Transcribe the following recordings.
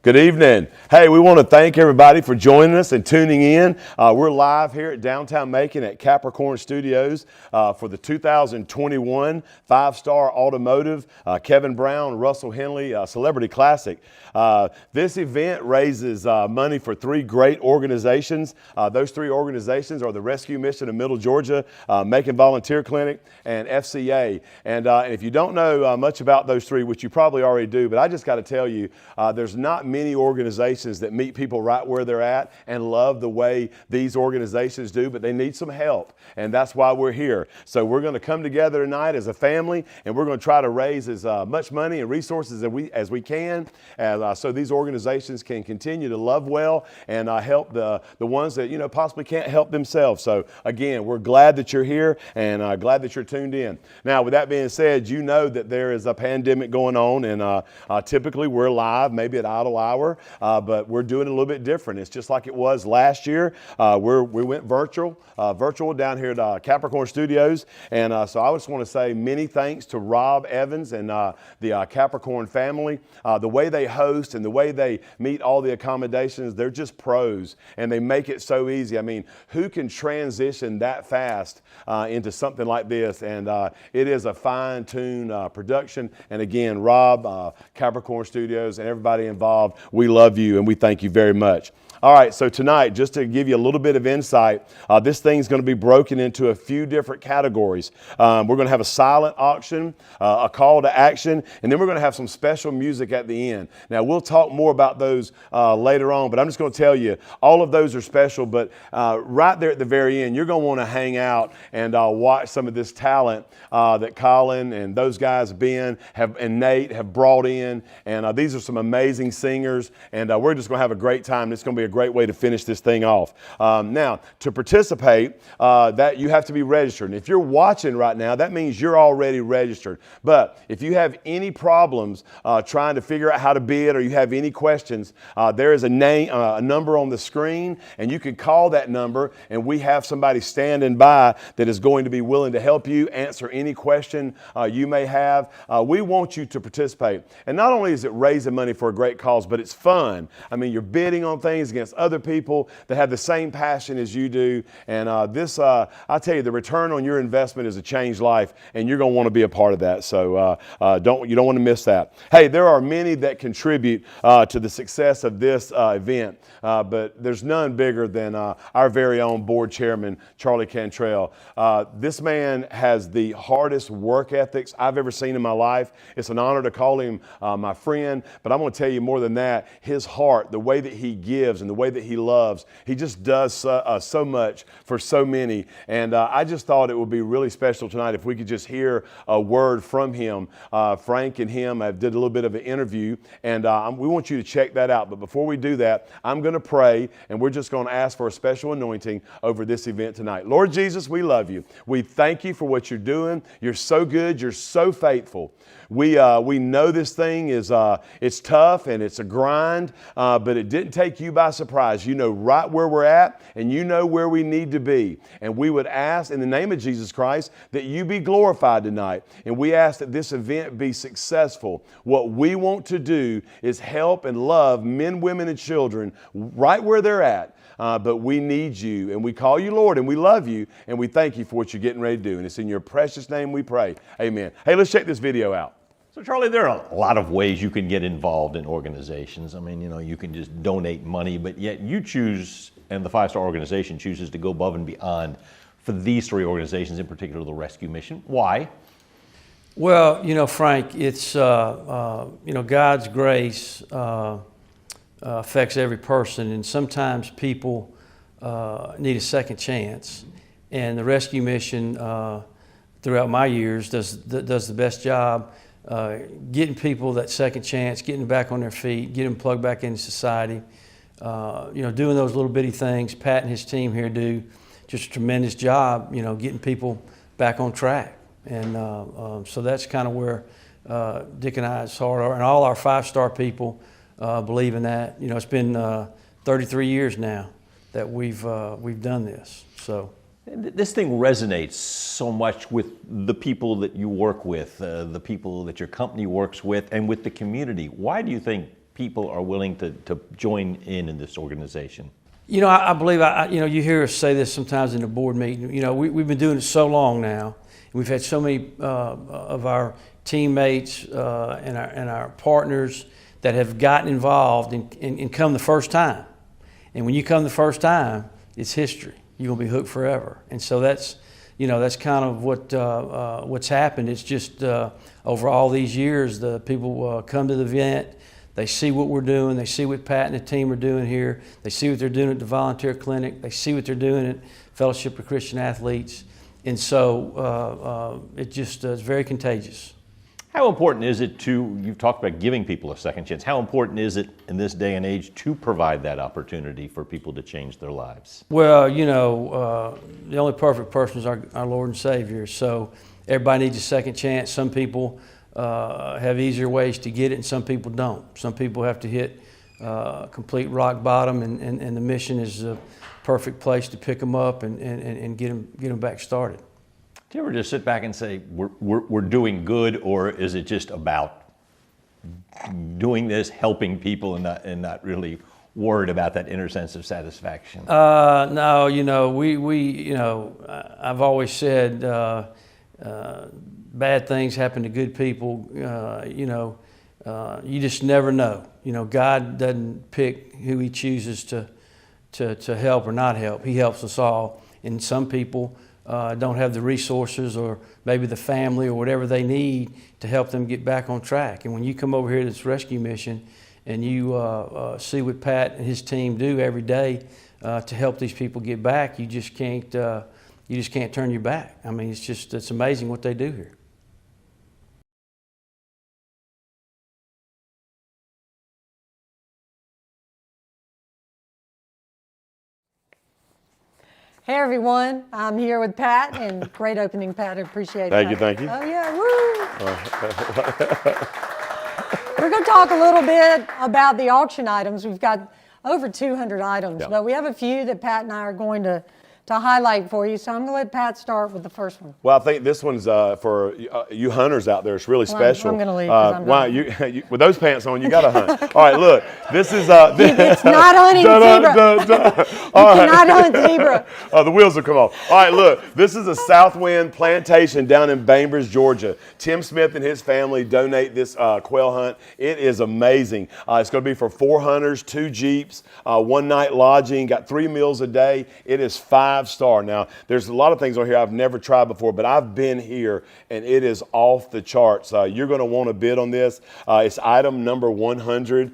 Good evening. Hey, we want to thank everybody for joining us and tuning in. We're live here at downtown Macon at Capricorn Studios for the 2021 5-Star Automotive Kevin Brown, Russell Henley Celebrity Classic. This event raises money for three great organizations. Those three organizations are the Rescue Mission of Middle Georgia, Macon Volunteer Clinic, and FCA. And if you don't know much about those three, which you probably already do, but I just got to tell you, there's not many organizations that meet people right where they're at and love the way these organizations do, but they need some help, and that's why we're here. So we're going to come together tonight as a family, and we're going to try to raise as much money and resources as we can, so these organizations can continue to love well and help the ones that possibly can't help themselves. So again, we're glad that you're here and glad that you're tuned in. Now, with that being said, you know that there is a pandemic going on, and typically we're live, maybe at idle hour, but we're doing it a little bit different. It's just like it was last year. We went virtual down here at Capricorn Studios, and so I just want to say many thanks to Rob Evans and the Capricorn family. The way they host and the way they meet all the accommodations, they're just pros, and they make it so easy. I mean, who can transition that fast into something like this? And it is a fine-tuned production. And again, Rob, Capricorn Studios, and everybody involved, we love you and we thank you very much. All right, so tonight, just to give you a little bit of insight, this thing's going to be broken into a few different categories. We're going to have a silent auction, a call to action, and then we're going to have some special music at the end. Now, we'll talk more about those later on, but I'm just going to tell you, all of those are special, but right there at the very end, you're going to want to hang out and watch some of this talent that Colin and those guys, Ben and Nate, have brought in, and these are some amazing singers, and we're just going to have a great time. It's going to be a great way to finish this thing off. Now, to participate, that you have to be registered. And if you're watching right now, that means you're already registered. But if you have any problems trying to figure out how to bid, or you have any questions, there is a number on the screen, and you can call that number, and we have somebody standing by that is going to be willing to help you answer any question you may have. We want you to participate. And not only is it raising money for a great cause, but it's fun. I mean, you're bidding on things against other people that have the same passion as you do. And I tell you, the return on your investment is a changed life, and you're going to want to be a part of that. So you don't want to miss that. Hey, there are many that contribute to the success of this event, but there's none bigger than our very own board chairman, Charlie Cantrell. This man has the hardest work ethics I've ever seen in my life. It's an honor to call him my friend, but I'm going to tell you more than that. His heart, the way that he gives and the way that he loves, he just does so much for so many. And I just thought it would be really special tonight if we could just hear a word from him. Frank and him did a little bit of an interview, and we want you to check that out. But before we do that, I'm going to pray, and we're just going to ask for a special anointing over this event tonight. Lord Jesus, we love you. We thank you for what you're doing. You're so good. You're so faithful. We know this thing is it's tough and it's a grind, but it didn't take you by surprise. You know right where we're at, and you know where we need to be. And we would ask in the name of Jesus Christ that you be glorified tonight. And we ask that this event be successful. What we want to do is help and love men, women, and children right where they're at. But we need you, and we call you Lord, and we love you, and we thank you for what you're getting ready to do. And it's in your precious name we pray. Amen. Hey, let's check this video out. So Charlie, there are a lot of ways you can get involved in organizations. I mean, you can just donate money, but yet you choose, and the 5-Star organization chooses to go above and beyond for these three organizations, in particular the Rescue Mission. Why? Well, Frank, it's, God's grace affects every person, and sometimes people need a second chance. And the Rescue Mission, throughout my years, does the best job getting people that second chance, getting them back on their feet, getting them plugged back into society. Doing those little bitty things. Pat and his team here do just a tremendous job, getting people back on track. And so that's kind of where Dick and I's heart are, and all our 5-Star people believe in that. It's been 33 years now that we've done this. So this thing resonates so much with the people that you work with, the people that your company works with, and with the community. Why do you think people are willing to join in this organization? You know, I believe, you hear us say this sometimes in the board meeting. You know, we've been doing it so long now. We've had so many of our teammates and our partners that have gotten involved and come the first time. And when you come the first time, it's history. You're gonna be hooked forever. And so that's kind of what's happened. It's just over all these years, the people come to the event. They see what we're doing. They see what Pat and the team are doing here. They see what they're doing at the volunteer clinic. They see what they're doing at Fellowship of Christian Athletes. And so it just is very contagious. How important is it you've talked about giving people a second chance. How important is it in this day and age to provide that opportunity for people to change their lives? Well, the only perfect person is our Lord and Savior. So everybody needs a second chance. Some people have easier ways to get it, and some people don't. Some people have to hit complete rock bottom, and the mission is the perfect place to pick them up and get them back started. Do you ever just sit back and say, we're doing good, or is it just about doing this, helping people, and not really worried about that inner sense of satisfaction? No, I've always said bad things happen to good people. You just never know. God doesn't pick who He chooses to help or not help. He helps us all, and some people don't have the resources or maybe the family or whatever they need to help them get back on track. And when you come over here to this rescue mission and you see what Pat and his team do every day to help these people get back, you just can't turn your back. I mean, it's amazing what they do here. Hey everyone, I'm here with Pat, and great opening, Pat. I appreciate it. Thank you. Oh yeah, woo! We're going to talk a little bit about the auction items. We've got over 200 items, but we have a few that Pat and I are going to highlight for you. So I'm going to let Pat start with the first one. Well, I think this one's for you hunters out there. It's really special. I'm going to leave because I'm Why you with those pants on? You got to hunt. All right, look. This is it's not hunting zebra. You cannot hunt zebra. The wheels will come off. All right, look. This is a Southwind plantation down in Bainbridge, Georgia. Tim Smith and his family donate this quail hunt. It is amazing. It's going to be for 4 hunters, 2 Jeeps, 1 night lodging, got 3 meals a day. It is 5-star. Now, there's a lot of things on here I've never tried before, but I've been here and it is off the charts. You're going to want to bid on this. It's item number 100.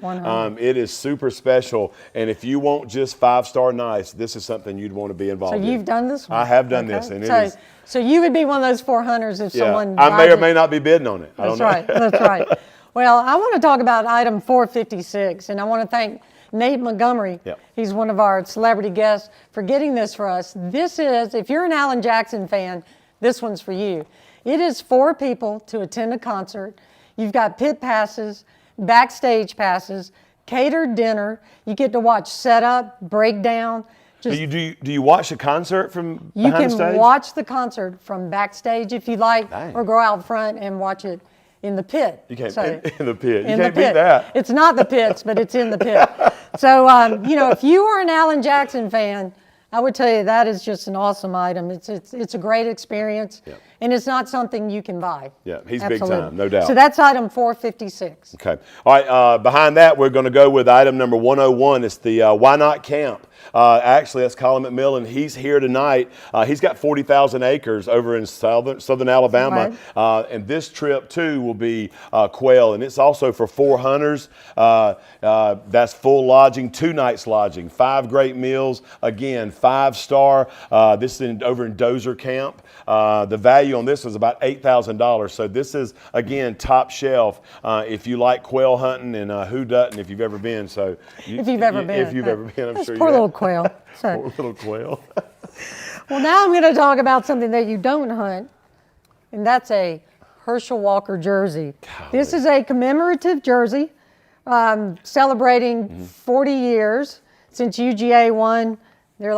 It is super special, and if you want just 5-star nice, this is something you'd want to be involved in. So you've done this one? I have done this, and so you would be one of those 4 hunters if someone I may or may not be bidding on it. I don't know. That's right. Well, I want to talk about item 456, and I want to thank Nate Montgomery. He's one of our celebrity guests for getting this for us. This is, if you're an Alan Jackson fan, this one's for you. It is 4 people to attend a concert. You've got pit passes, backstage passes, catered dinner. You get to watch setup, breakdown. Do you watch the concert from behind stage? You can watch the concert from backstage if you like, or go out front and watch it in the pit. You can't in the pit. You can't beat that. It's not the pits, but it's in the pit. So if you are an Alan Jackson fan, I would tell you that is just an awesome item. It's a great experience, and it's not something you can buy. Yeah, he's big time, no doubt. So that's item 456. Okay. All right, behind that, we're going to go with item number 101. It's the Why Not Camp. Actually, that's Colin McMillan. He's here tonight. He's got 40,000 acres over in southern Alabama. Right. And this trip, too, will be quail. And it's also for 4 hunters. That's full lodging, 2 nights lodging, 5 great meals. Again, 5-star. This is over in Dozer Camp. The value on this was about $8,000. So this is, again, top shelf if you like quail hunting, and who doesn't if you've ever been. So if you've ever been, I'm sure you poor have. Little quail. So. Poor little quail. Well, now I'm going to talk about something that you don't hunt, and that's a Herschel Walker jersey. Golly. This is a commemorative jersey celebrating 40 years since UGA won their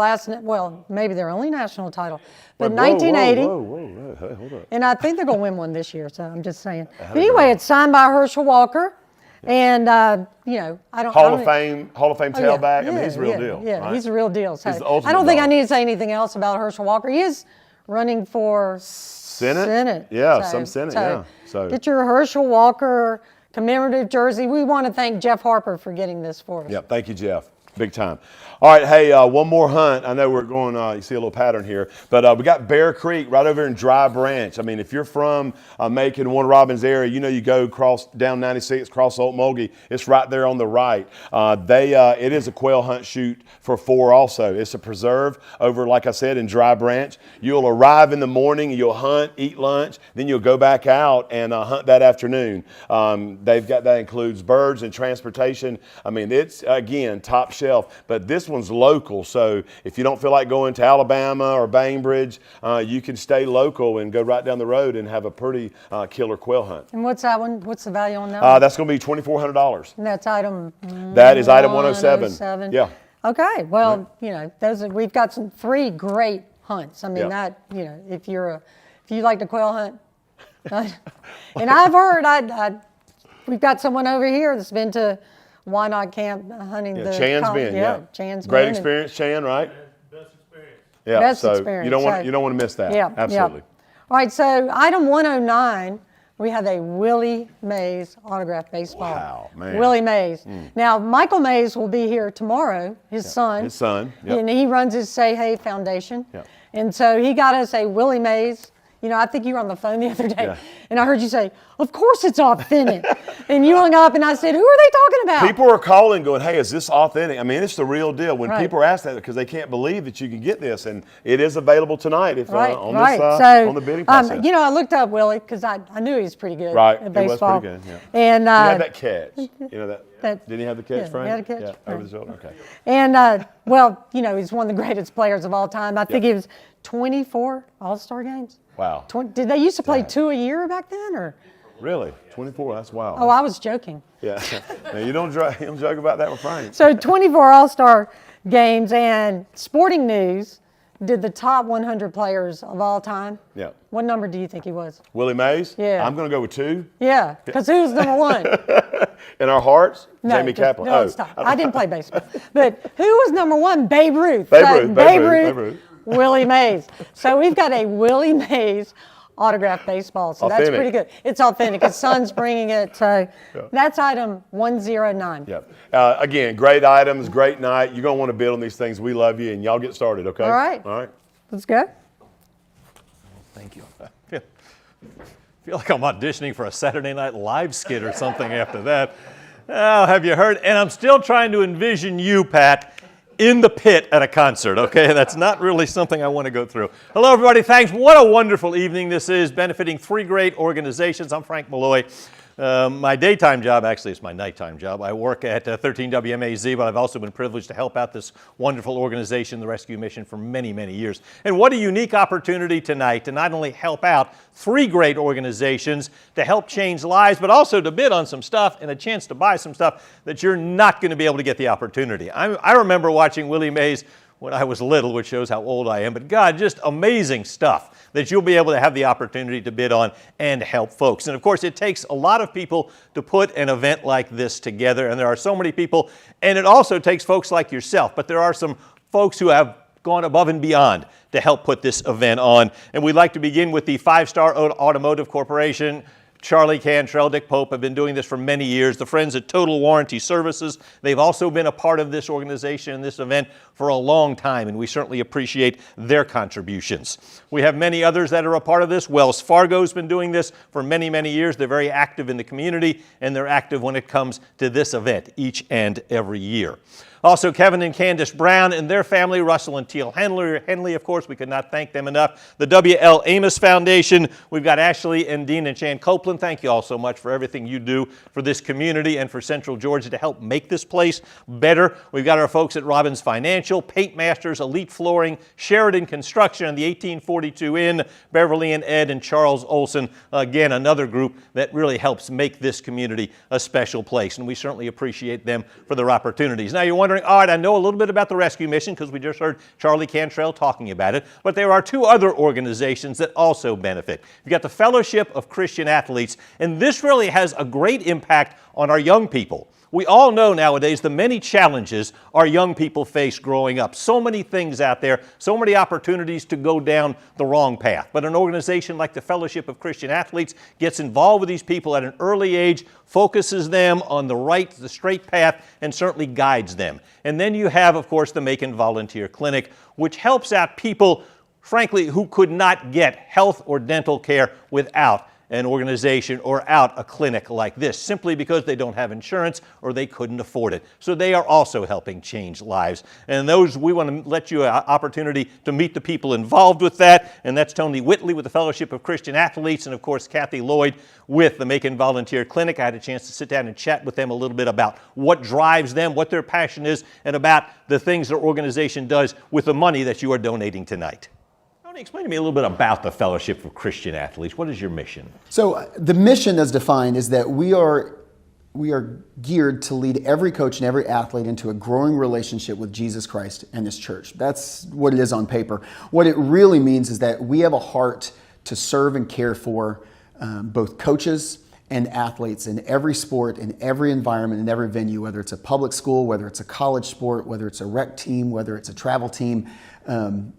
maybe their only national title. But 1980. Whoa, hold up. And I think they're going to win one this year, so I'm just saying. But anyway, it's signed by Herschel Walker. And you know, Hall of Fame tailback. Yeah, I mean, he's a real deal. Yeah, right? he's a real deal. So He's the ultimate I don't think I dog. need to say anything else about Herschel Walker. He is running for Senate. Yeah, some Senate. Yeah. So get your Herschel Walker commemorative jersey. We want to thank Jeff Harper for getting this for us. yeah, thank you, Jeff. Big time. All right, hey, one more hunt. I know we're going, you see a little pattern here, but we got Bear Creek right over in Dry Branch. I mean, if you're from Macon, Warner Robins area, you know you go down 96, cross Old Mulgee. It's right there on the right. It is a quail hunt shoot for 4 also. It's a preserve over, like I said, in Dry Branch. You'll arrive in the morning, you'll hunt, eat lunch, then you'll go back out and hunt that afternoon. That includes birds and transportation. I mean, it's, again, top shelf, but this one's local, so if you don't feel like going to Alabama or Bainbridge, you can stay local and go right down the road and have a pretty killer quail hunt. And what's that one? What's the value on that one? That's going to be $2,400. And that's item. That is item 107. Yeah. Okay. Well, you know, we've got 3 great hunts. I mean, Yeah. you know, if you like to quail hunt, and I've heard we've got someone over here that's been to Why Not Camp hunting the Chan's been. Yeah, Chan's great been. experience, Chan, right? Best experience. Yeah. Best so experience. you don't want to miss that. Yeah, Absolutely. Yeah. All right. So item 109. We have a Willie Mays autographed baseball. Wow, man. Willie Mays. Now, Michael Mays will be here tomorrow, his son. His son. Yep. And he runs his Say Hey Foundation. Yep. And so he got us a Willie Mays. You know, I think you were on the phone the other day, and I heard you say, "Of course it's authentic." And you hung up, and I said, "Who are they talking about?" People are calling going, hey, is this authentic? I mean, it's the real deal. When Right. people are asked that because they can't believe that you can get this, and it is available tonight on the bidding process. You know, I looked up Willie because I knew he was pretty good Right, at he was baseball. pretty good, yeah. And he had that catch. You know that- didn't he have the catch, yeah, Frank? he had a catch, Yeah, over right. the shoulder. Okay. And well, you know, he's one of the greatest players of all time. I think he was 24 All-Star games. Wow. Did they used to play 2 a year back then, or? Really? 24? That's wild. Oh, I was joking. Yeah. Now, you don't joke about that with Frank. So 24 All-Star games, and Sporting News did the top 100 players of all time. Yeah. What number do you think he was? Willie Mays? Yeah. I'm going to go with 2. Yeah, because who was number 1? In our hearts, No, Jamie Kaplan. No, stop. I didn't play baseball. But who was number 1? Babe Ruth. Babe Ruth. Willie Mays. So we've got a Willie Mays autographed baseball. So Authentic. that's pretty good. It's authentic. His son's bringing it. So that's item 109. Yep. Again, great items, great night. You're going to want to bid on these things. We love you, and y'all get started, okay? All right. All right. Let's go. Thank you. I feel like I'm auditioning for a Saturday Night Live skit or something after that. Oh, have you heard? And I'm still trying to envision you, Pat, in the pit at a concert, okay? That's not really something I want to go through. Hello, everybody. Thanks. What a wonderful evening this is, benefiting 3 great organizations. I'm Frank Malloy. My daytime job, actually it's my nighttime job. I work at 13 WMAZ, but I've also been privileged to help out this wonderful organization, the Rescue Mission, for many, many years. And what a unique opportunity tonight to not only help out 3 great organizations to help change lives, but also to bid on some stuff and a chance to buy some stuff that you're not going to be able to get the opportunity. I remember watching Willie Mays when I was little, which shows how old I am, but God, just amazing stuff that you'll be able to have the opportunity to bid on and help folks. And of course, it takes a lot of people to put an event like this together, and there are so many people, and it also takes folks like yourself, but there are some folks who have gone above and beyond to help put this event on. And we'd like to begin with the 5-Star Automotive Corporation. Charlie Cantrell, Dick Pope have been doing this for many years. The friends at Total Warranty Services, they've also been a part of this organization and this event for a long time, and we certainly appreciate their contributions. We have many others that are a part of this. Wells Fargo's been doing this for many, many years. They're very active in the community, and they're active when it comes to this event each and every year. Also, Kevin and Candace Brown and their family, Russell and Teal Henley, of course, we could not thank them enough. The W.L. Amos Foundation, we've got Ashley and Dean and Chan Copeland. Thank you all so much for everything you do for this community and for Central Georgia to help make this place better. We've got our folks at Robbins Financial, Paint Masters, Elite Flooring, Sheridan Construction, and the 1842 Inn, Beverly and Ed and Charles Olson. Again, another group that really helps make this community a special place, and we certainly appreciate them for their opportunities. Now, you're wondering, wondering, all right, I know a little bit about the rescue mission because we just heard Charlie Cantrell talking about it, but there are two other organizations that also benefit. You've got the Fellowship of Christian Athletes, and this really has a great impact on our young people. We all know nowadays the many challenges our young people face growing up. So many things out there, so many opportunities to go down the wrong path. But an organization like the Fellowship of Christian Athletes gets involved with these people at an early age, focuses them on the straight path, and certainly guides them. And then you have, of course, the Macon Volunteer Clinic, which helps out people, frankly, who could not get health or dental care without an organization or out a clinic like this, simply because they don't have insurance or they couldn't afford it. So they are also helping change lives. And those, we want to let you an opportunity to meet the people involved with that, and that's Tony Whitley with the Fellowship of Christian Athletes, and of course Kathy Lloyd with the Macon Volunteer Clinic. I had a chance to sit down and chat with them a little bit about what drives them, what their passion is, and about the things their organization does with the money that you are donating tonight. Explain to me a little bit about the Fellowship of Christian Athletes. What is your mission? So the mission as defined is that we are geared to lead every coach and every athlete into a growing relationship with Jesus Christ and His church. That's what it is on paper. What it really means is that we have a heart to serve and care for both coaches and athletes in every sport, in every environment, in every venue, whether it's a public school, whether it's a college sport, whether it's a rec team, whether it's a travel team.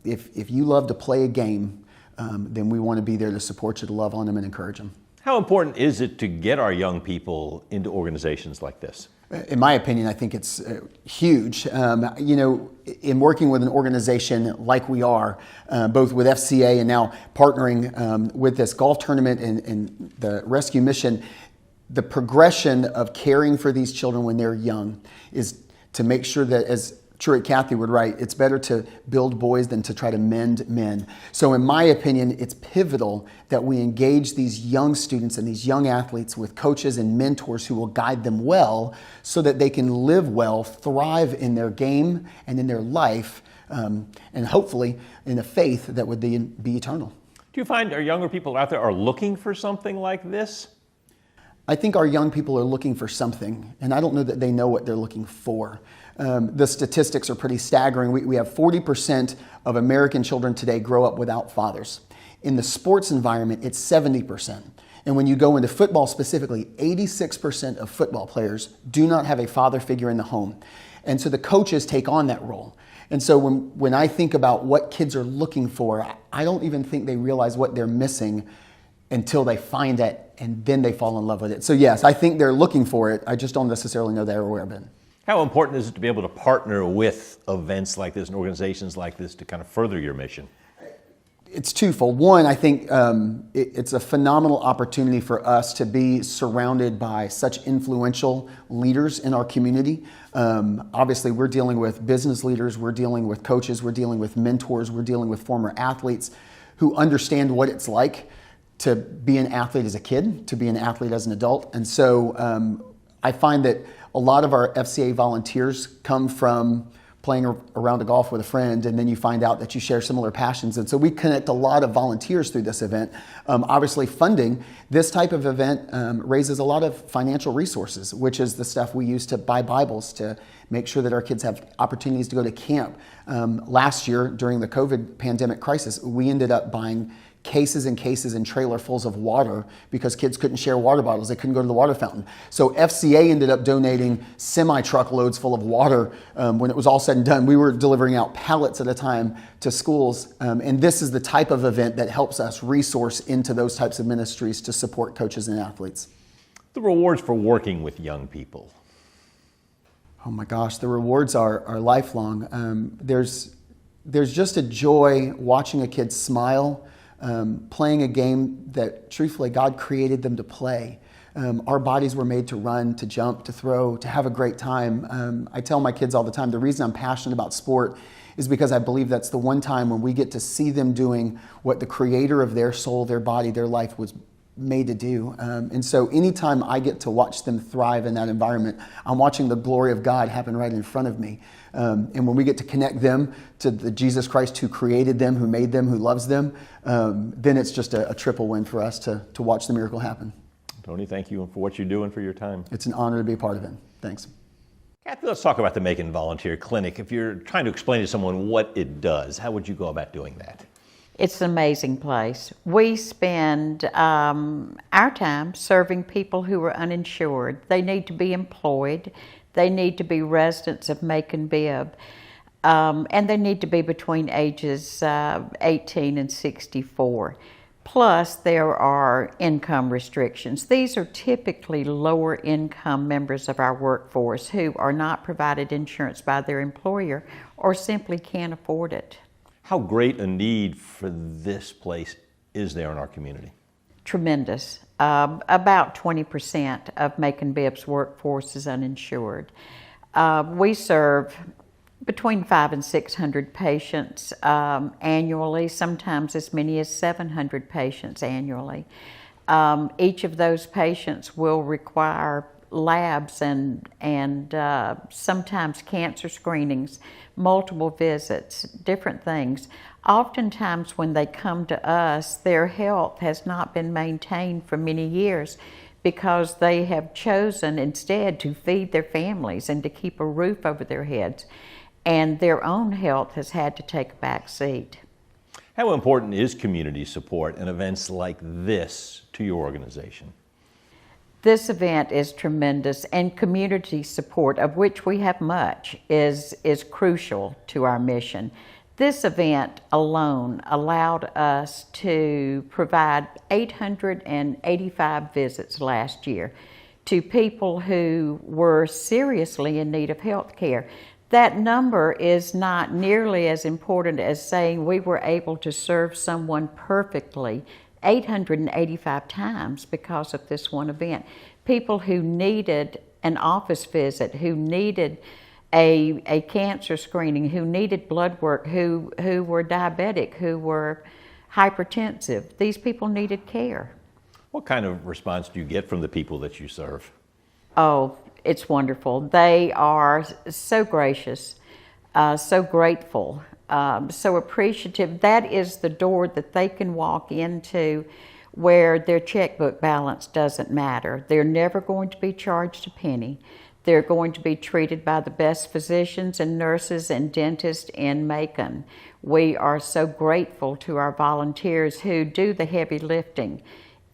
If you love to play a game, then we want to be there to support you, to love on them and encourage them. How important is it to get our young people into organizations like this? In my opinion, I think it's huge. In working with an organization like we are, both with FCA and now partnering with this golf tournament and the rescue mission, the progression of caring for these children when they're young is to make sure that, as Truett Cathy would write, it's better to build boys than to try to mend men. So in my opinion, it's pivotal that we engage these young students and these young athletes with coaches and mentors who will guide them well so that they can live well, thrive in their game and in their life, and hopefully in a faith that would be eternal. Do you find our younger people out there are looking for something like this? I think our young people are looking for something, and I don't know that they know what they're looking for. The statistics are pretty staggering. We have 40% of American children today grow up without fathers. In the sports environment, it's 70%. And when you go into football specifically, 86% of football players do not have a father figure in the home. And so the coaches take on that role. And so when I think about what kids are looking for, I don't even think they realize what they're missing until they find it, and then they fall in love with it. So yes, I think they're looking for it. I just don't necessarily know they're aware of it. How important is it to be able to partner with events like this and organizations like this to kind of further your mission? It's twofold. One, I think it's a phenomenal opportunity for us to be surrounded by such influential leaders in our community. Obviously, we're dealing with business leaders, we're dealing with coaches, we're dealing with mentors, we're dealing with former athletes who understand what it's like to be an athlete as a kid, to be an athlete as an adult. And so I find that a lot of our FCA volunteers come from playing around a golf with a friend, and then you find out that you share similar passions. And so we connect a lot of volunteers through this event. Obviously, funding this type of event raises a lot of financial resources, which is the stuff we use to buy Bibles, to make sure that our kids have opportunities to go to camp. Last year, during the COVID pandemic crisis, we ended up buying cases and cases and trailerfuls of water because kids couldn't share water bottles. They couldn't go to the water fountain. So FCA ended up donating semi-truckloads full of water when it was all said and done. We were delivering out pallets at a time to schools. And this is the type of event that helps us resource into those types of ministries to support coaches and athletes. The rewards for working with young people. Oh my gosh, the rewards are lifelong. There's just a joy watching a kid smile, playing a game that truthfully God created them to play. Our bodies were made to run, to jump, to throw, to have a great time. I tell my kids all the time, the reason I'm passionate about sport is because I believe that's the one time when we get to see them doing what the creator of their soul, their body, their life was made to do. And so anytime I get to watch them thrive in that environment, I'm watching the glory of God happen right in front of me. And when we get to connect them to the Jesus Christ who created them, who made them, who loves them, then it's just a triple win for us to watch the miracle happen. Tony, thank you for what you're doing for your time. It's an honor to be a part of it. Thanks. Kathy, let's talk about the Macon Volunteer Clinic. If you're trying to explain to someone what it does, how would you go about doing that? It's an amazing place. We spend our time serving people who are uninsured. They need to be employed. They need to be residents of Macon Bibb. And they need to be between ages 18 and 64. Plus, there are income restrictions. These are typically lower income members of our workforce who are not provided insurance by their employer or simply can't afford it. How great a need for this place is there in our community? Tremendous. About 20% of Macon Bibb's workforce is uninsured. We serve between 500 and 600 patients annually, sometimes as many as 700 patients annually. Each of those patients will require labs and sometimes cancer screenings, multiple visits, different things. Oftentimes when they come to us, their health has not been maintained for many years because they have chosen instead to feed their families and to keep a roof over their heads, and their own health has had to take a back seat. How important is community support and events like this to your organization? This event is tremendous, and community support, of which we have much, is crucial to our mission. This event alone allowed us to provide 885 visits last year to people who were seriously in need of health care. That number is not nearly as important as saying we were able to serve someone perfectly 885 times because of this one event. People who needed an office visit, who needed a cancer screening, who needed blood work, who were diabetic, who were hypertensive. These people needed care. What kind of response do you get from the people that you serve? Oh, it's wonderful. They are so gracious, so grateful, so appreciative. That is the door that they can walk into where their checkbook balance doesn't matter. They're never going to be charged a penny. They're going to be treated by the best physicians and nurses and dentists in Macon. We are so grateful to our volunteers who do the heavy lifting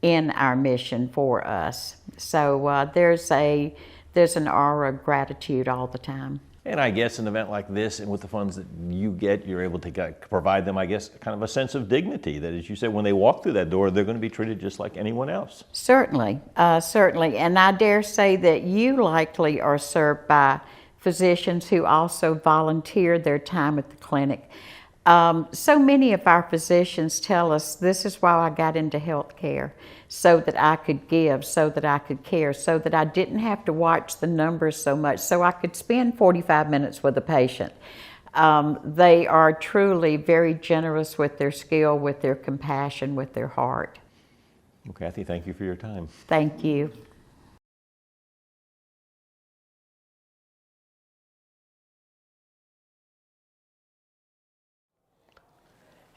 in our mission for us. So there's an aura of gratitude all the time. And I guess an event like this, and with the funds that you get, you're able to provide them, I guess, kind of a sense of dignity, that as you said, when they walk through that door, they're going to be treated just like anyone else. Certainly, certainly. And I dare say that you likely are served by physicians who also volunteer their time at the clinic. So many of our physicians tell us, this is why I got into health care, so that I could give, so that I could care, so that I didn't have to watch the numbers so much, so I could spend 45 minutes with a patient. They are truly very generous with their skill, with their compassion, with their heart. Well, Kathy, thank you for your time. Thank you.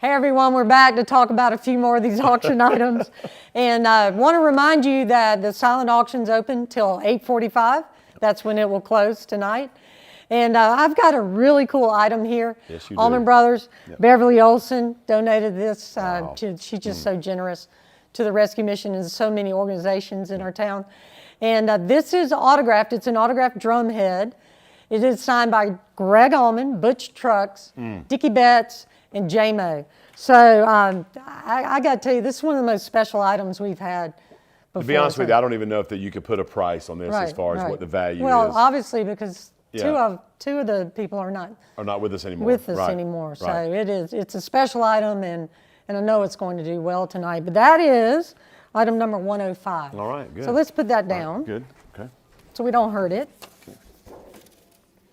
Hey everyone, we're back to talk about a few more of these auction items. And I want to remind you that the silent auction's open till 8:45. That's when it will close tonight. And I've got a really cool item here. Yes, you Allman do. Brothers, Yep. Beverly Olson donated this. Wow. She's just so generous to the rescue mission and so many organizations in our town. And this is autographed. It's an autographed drum head. It is signed by Greg Allman, Butch Trucks, Dickie Betts, and J-Mo. So I got to tell you, this is one of the most special items we've had before. To be honest with you, I don't even know that you could put a price on this as far as what the value well, is. obviously, because Yeah. two of the people are not with us anymore. anymore. So Right. it's a special item, and I know it's going to do well tonight. But that is item number 105. All right, good. So let's put that All right, down. good. Okay. So we don't hurt it.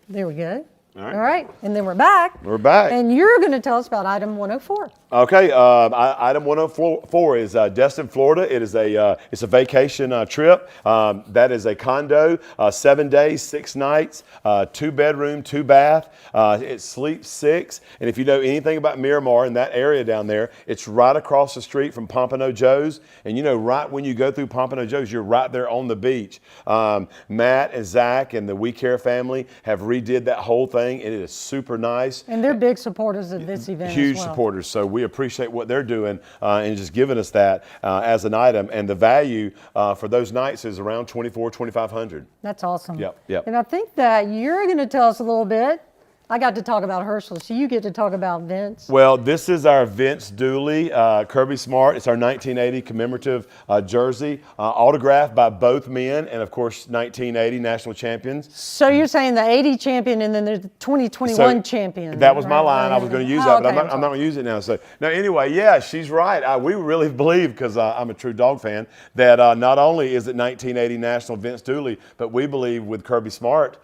There we go. All right. All right, and then we're back. We're back. And you're going to tell us about item 104. Okay, item 104 is Destin, Florida. It is it's a vacation trip. That is a condo, 7 days, 6 nights, 2 bedroom, 2 bath. It sleeps 6. And if you know anything about Miramar and that area down there, it's right across the street from Pompano Joe's. And you know, right when you go through Pompano Joe's, you're right there on the beach. Matt and Zach and the We Care family have redid that whole thing. It is super nice. And they're big supporters of this event. Huge as well. supporters. So we appreciate what they're doing and just giving us that as an item. And the value for those nights is around $2,400-$2,500. That's awesome. Yep. And I think that you're going to tell us a little bit. I got to talk about Herschel, so you get to talk about Vince. Well, this is our Vince Dooley, Kirby Smart. It's our 1980 commemorative jersey, autographed by both men, and of course, 1980 national champions. So you're saying the 80 champion and then the 2021 champion. That was my line. I was going to use that, but okay, I'm not going to use it now. So now, anyway, yeah, she's right. We really believe, because I'm a true dog fan, that not only is it 1980 national Vince Dooley, but we believe with Kirby Smart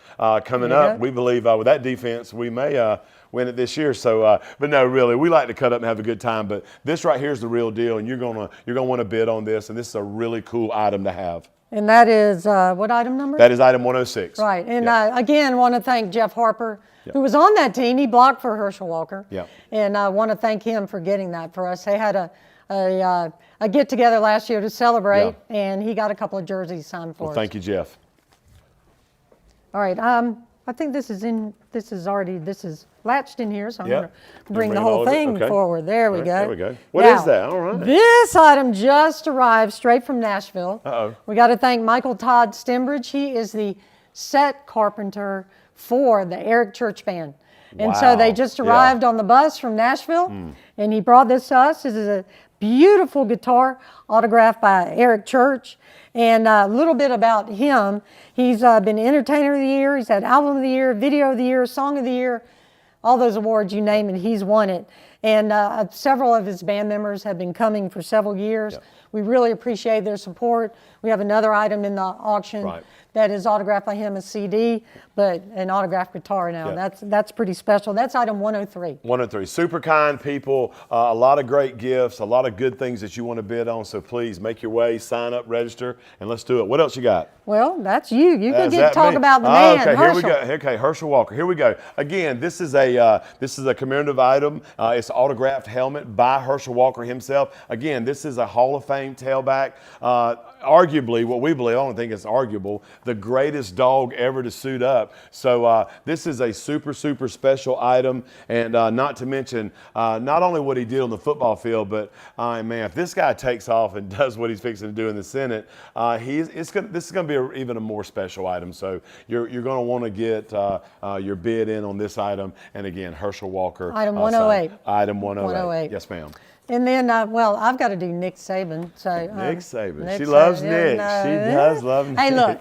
coming up, we believe with that defense, we may win it this year. So, but no, really, we like to cut up and have a good time. But this right here is the real deal, and you're gonna want to bid on this, and this is a really cool item to have. And that is what item number? That is item 106. Right. And again, want to thank Jeff Harper, who was on that team. He blocked for Herschel Walker. Yeah. And I want to thank him for getting that for us. They had a get together last year to celebrate, and he got a couple of jerseys signed for us. Thank you, Jeff. All right. I think this is latched in here, so I'm going to bring the whole thing forward. There we go. There we go. What is that? All right. This item just arrived straight from Nashville. Uh-oh. We got to thank Michael Todd Stembridge. He is the set carpenter for the Eric Church Band. And so they just arrived on the bus from Nashville, and he brought this to us. This is a beautiful guitar autographed by Eric Church. And a little bit about him. He's been Entertainer of the Year. He's had Album of the Year, Video of the Year, Song of the Year, all those awards, you name it, he's won it. And several of his band members have been coming for several years. We really appreciate their support. We have another item in the auction that is autographed by him, a CD, but an autographed guitar now. That's pretty special. That's item 103. 103. Super kind people, a lot of great gifts, a lot of good things that you want to bid on. So please make your way, sign up, register, and let's do it. What else you got? Well, that's you. You can get to talk about the man, okay, Herschel. Here we go. Okay, Herschel Walker. Here we go. Again, this is a commemorative item. It's an autographed helmet by Herschel Walker himself. Again, this is a Hall of Fame tailback. Arguably, what we believe, I don't think it's arguable, the greatest dog ever to suit up. So this is a super, super special item. And not to mention, not only what he did on the football field, but man, if this guy takes off and does what he's fixing to do in the Senate, this is going to be even a more special item. So you're going to want to get your bid in on this item. And again, Herschel Walker. Item 108. Item 108. Yes, ma'am. And then, well, I've got to do Nick Saban. So Nick Saban. She loves Nick. She does love Nick. Hey, look.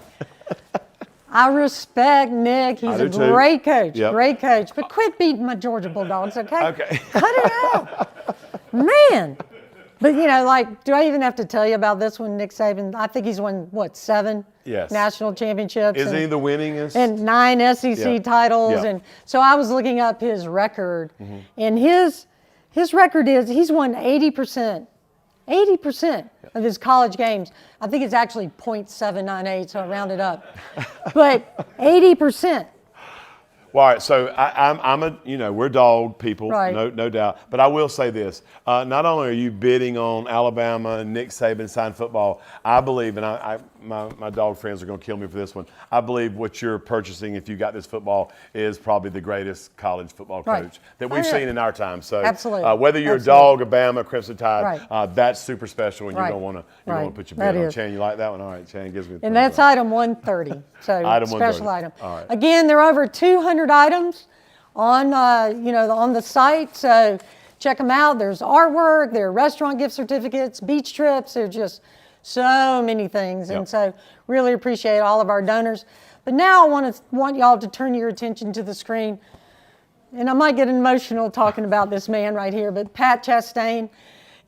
I respect Nick. He's a great coach. Great coach. But quit beating my Georgia Bulldogs, okay? Okay. Cut it out. Man. But, you know, like, do I even have to tell you about this one, Nick Saban? I think he's won, what, 7 national championships? Isn't he the winningest? And 9 SEC titles. And so I was looking up his record. And his record is he's won 80% of his college games. I think it's actually .798, so I rounded up. But 80%. Well, all right, so we're dog people, no doubt. But I will say this: not only are you bidding on Alabama and Nick Saban signed football, I believe, and my dog friends are going to kill me for this one. I believe what you're purchasing, if you got this football, is probably the greatest college football coach that we've seen in our time. So whether you're a dog, a Bama, Crimson Tide, that's super special, and you're going to want to put your bid on. Chan, you like that one? All right, Chan gives me. And that's item 130. So item special 130. item. All right. Again, there are over 200 items on on the site. So check them out. There's artwork. There are restaurant gift certificates, beach trips. There's just so many things, and so really appreciate all of our donors. But now I want y'all to turn your attention to the screen, and I might get emotional talking about this man right here, but Pat Chastain.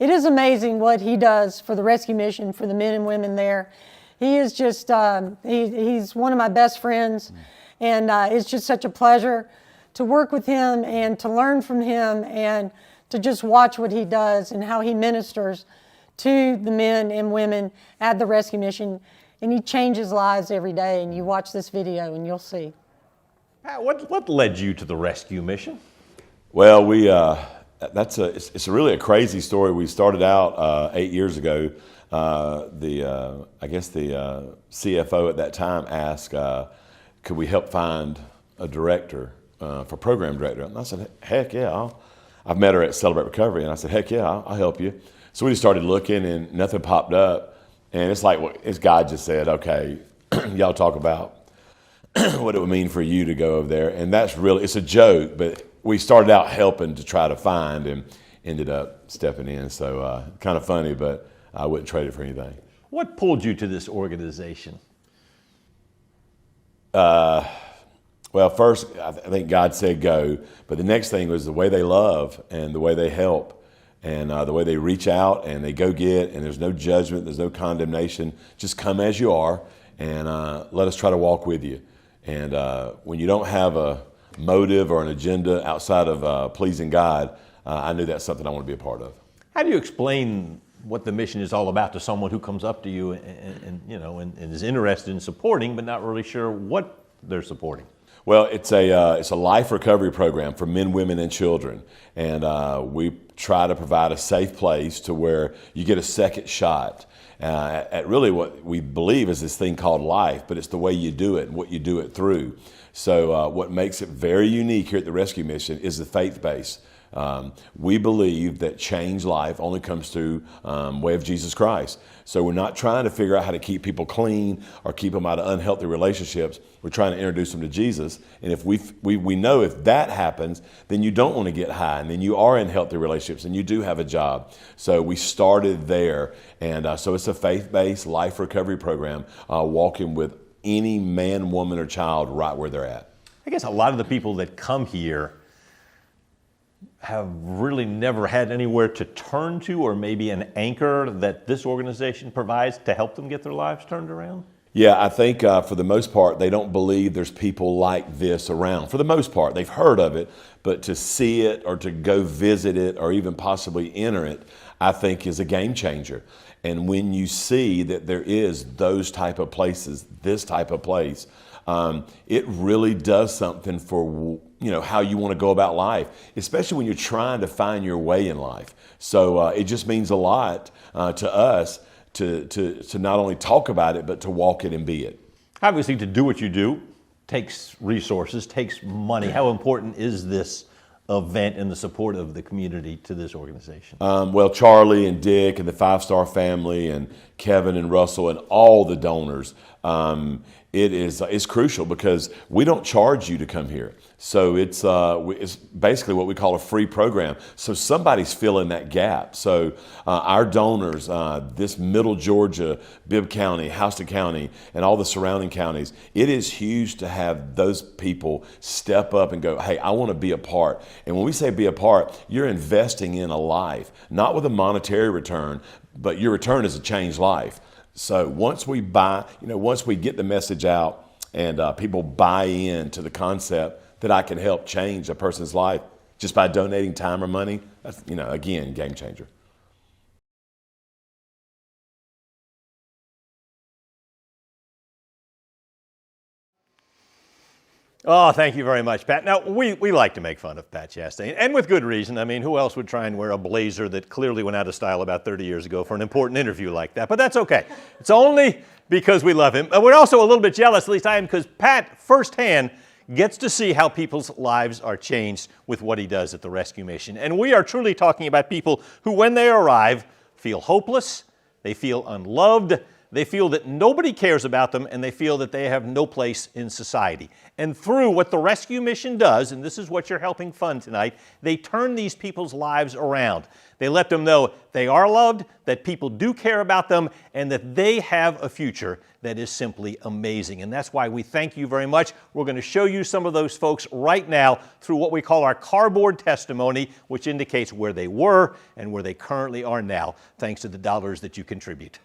It is amazing what he does for the rescue mission for the men and women there. He is just he's one of my best friends, and it's just such a pleasure to work with him and to learn from him and to just watch what he does and how he ministers to the men and women at the rescue mission. And he changes lives every day. And you watch this video and you'll see. Pat, what led you to the rescue mission? Well, it's really a crazy story. We started out 8 years ago. I guess the CFO at that time asked, could we help find a director for program director? And I said, heck yeah. I've met her at Celebrate Recovery, and I said, heck yeah, I'll help you. So we just started looking, and nothing popped up. And it's like as God just said, okay, y'all talk about what it would mean for you to go over there. And it's a joke, but we started out helping to try to find and ended up stepping in. So kind of funny, but I wouldn't trade it for anything. What pulled you to this organization? Well, first, I think God said go, but the next thing was the way they love and the way they help and the way they reach out and they go get, and there's no judgment, there's no condemnation. Just come as you are and let us try to walk with you. And when you don't have a motive or an agenda outside of pleasing God, I knew that's something I want to be a part of. How do you explain what the mission is all about to someone who comes up to you and is interested in supporting, but not really sure what they're supporting? Well, it's a life recovery program for men, women, and children, and we try to provide a safe place to where you get a second shot at really what we believe is this thing called life, but it's the way you do it and what you do it through. So what makes it very unique here at the Rescue Mission is the faith base. We believe that changed life only comes through way of Jesus Christ. So we're not trying to figure out how to keep people clean or keep them out of unhealthy relationships. We're trying to introduce them to Jesus. And if we know if that happens, then you don't want to get high, and then you are in healthy relationships and you do have a job. So we started there. And so it's a faith-based life recovery program, walking with any man, woman, or child right where they're at. I guess a lot of the people that come here have really never had anywhere to turn to, or maybe an anchor that this organization provides to help them get their lives turned around? Yeah, I think for the most part, they don't believe there's people like this around. For the most part, they've heard of it, but to see it or to go visit it or even possibly enter it, I think is a game changer. And when you see that there is those type of places, this type of place, it really does something for how you want to go about life, especially when you're trying to find your way in life. So it just means a lot to us to not only talk about it, but to walk it and be it. Obviously, to do what you do takes resources, takes money. How important is this event and the support of the community to this organization? Well, Charlie and Dick and the 5 Star family and Kevin and Russell and all the donors, it's crucial because we don't charge you to come here. So it's basically what we call a free program. So somebody's filling that gap. So our donors, this Middle Georgia, Bibb County, Houston County, and all the surrounding counties, it is huge to have those people step up and go, hey, I want to be a part. And when we say be a part, you're investing in a life, not with a monetary return, but your return is a changed life. So once we get the message out and people buy into the concept that I can help change a person's life just by donating time or money, that's, again, game changer. Oh, thank you very much, Pat. Now, we like to make fun of Pat Chastain, and with good reason. I mean, who else would try and wear a blazer that clearly went out of style about 30 years ago for an important interview like that? But that's okay. It's only because we love him. We're also a little bit jealous, at least I am, because Pat firsthand gets to see how people's lives are changed with what he does at the Rescue Mission. And we are truly talking about people who, when they arrive, feel hopeless, they feel unloved, they feel that nobody cares about them, and they feel that they have no place in society. And through what the Rescue Mission does, and this is what you're helping fund tonight, they turn these people's lives around. They let them know they are loved, that people do care about them, and that they have a future that is simply amazing. And that's why we thank you very much. We're going to show you some of those folks right now through what we call our cardboard testimony, which indicates where they were and where they currently are now, thanks to the dollars that you contribute.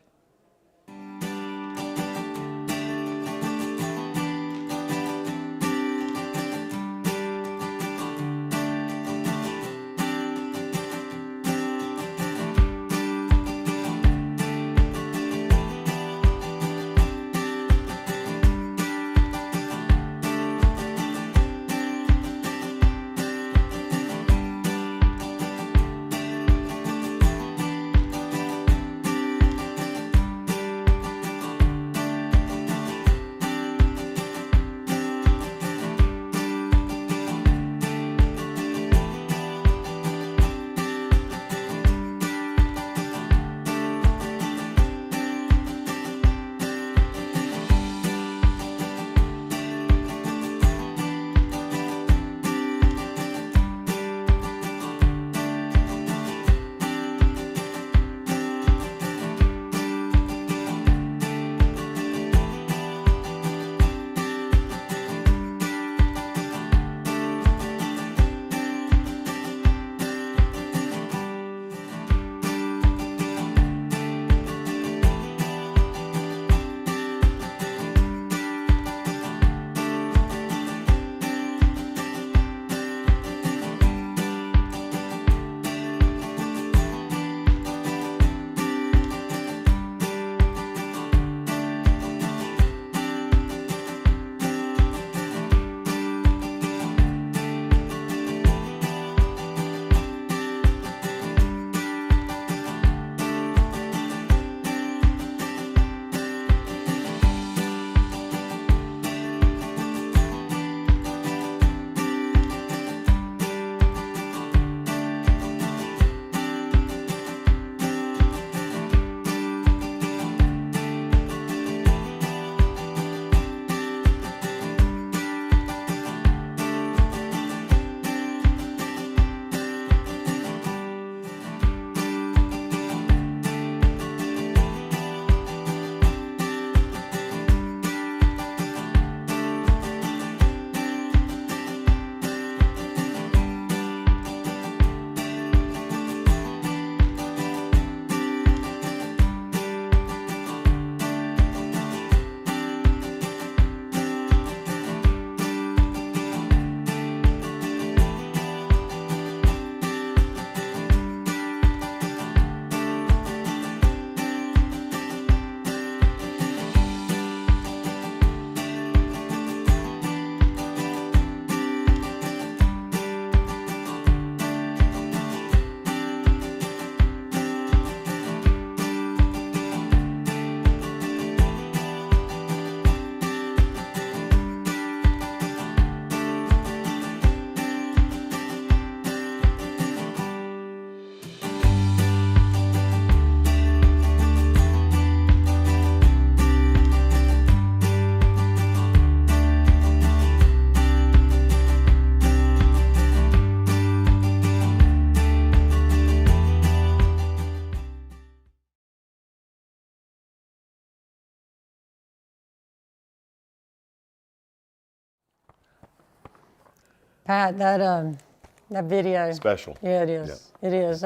Pat, that video. Special. Yeah, it is. It is.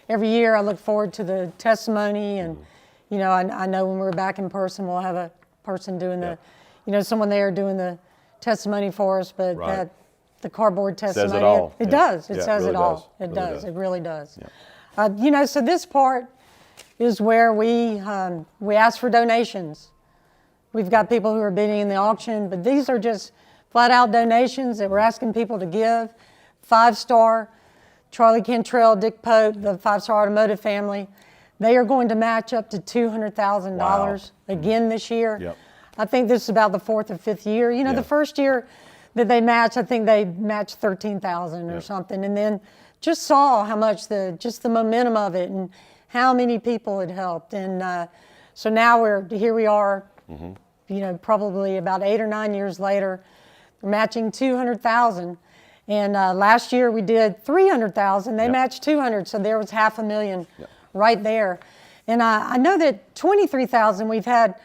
Every year I look forward to the testimony, and you know, I know when we're back in person, we'll have a person doing the, you know, someone there doing the testimony for us. But the cardboard testimony, says it all. it does. It says really it all. does. It Really does. does. It really does. You know, so this part is where we ask for donations. We've got people who are bidding in the auction, but these are just flat out donations that we're asking people to give. 5-star, Charlie Cantrell, Dick Pope, the 5-star automotive family. They are going to match up to $200,000 again this year. Yep. I think this is about the 4th or 5th year. You know, the first year that they matched, I think they matched 13,000 or something, and then just saw how much just the momentum of it and how many people it helped. And so now here we are, you know, probably about 8 or 9 years later, matching 200,000. And last year we did 300,000. They matched 200, so there was $500,000 right there. And I know that 23,000, we've had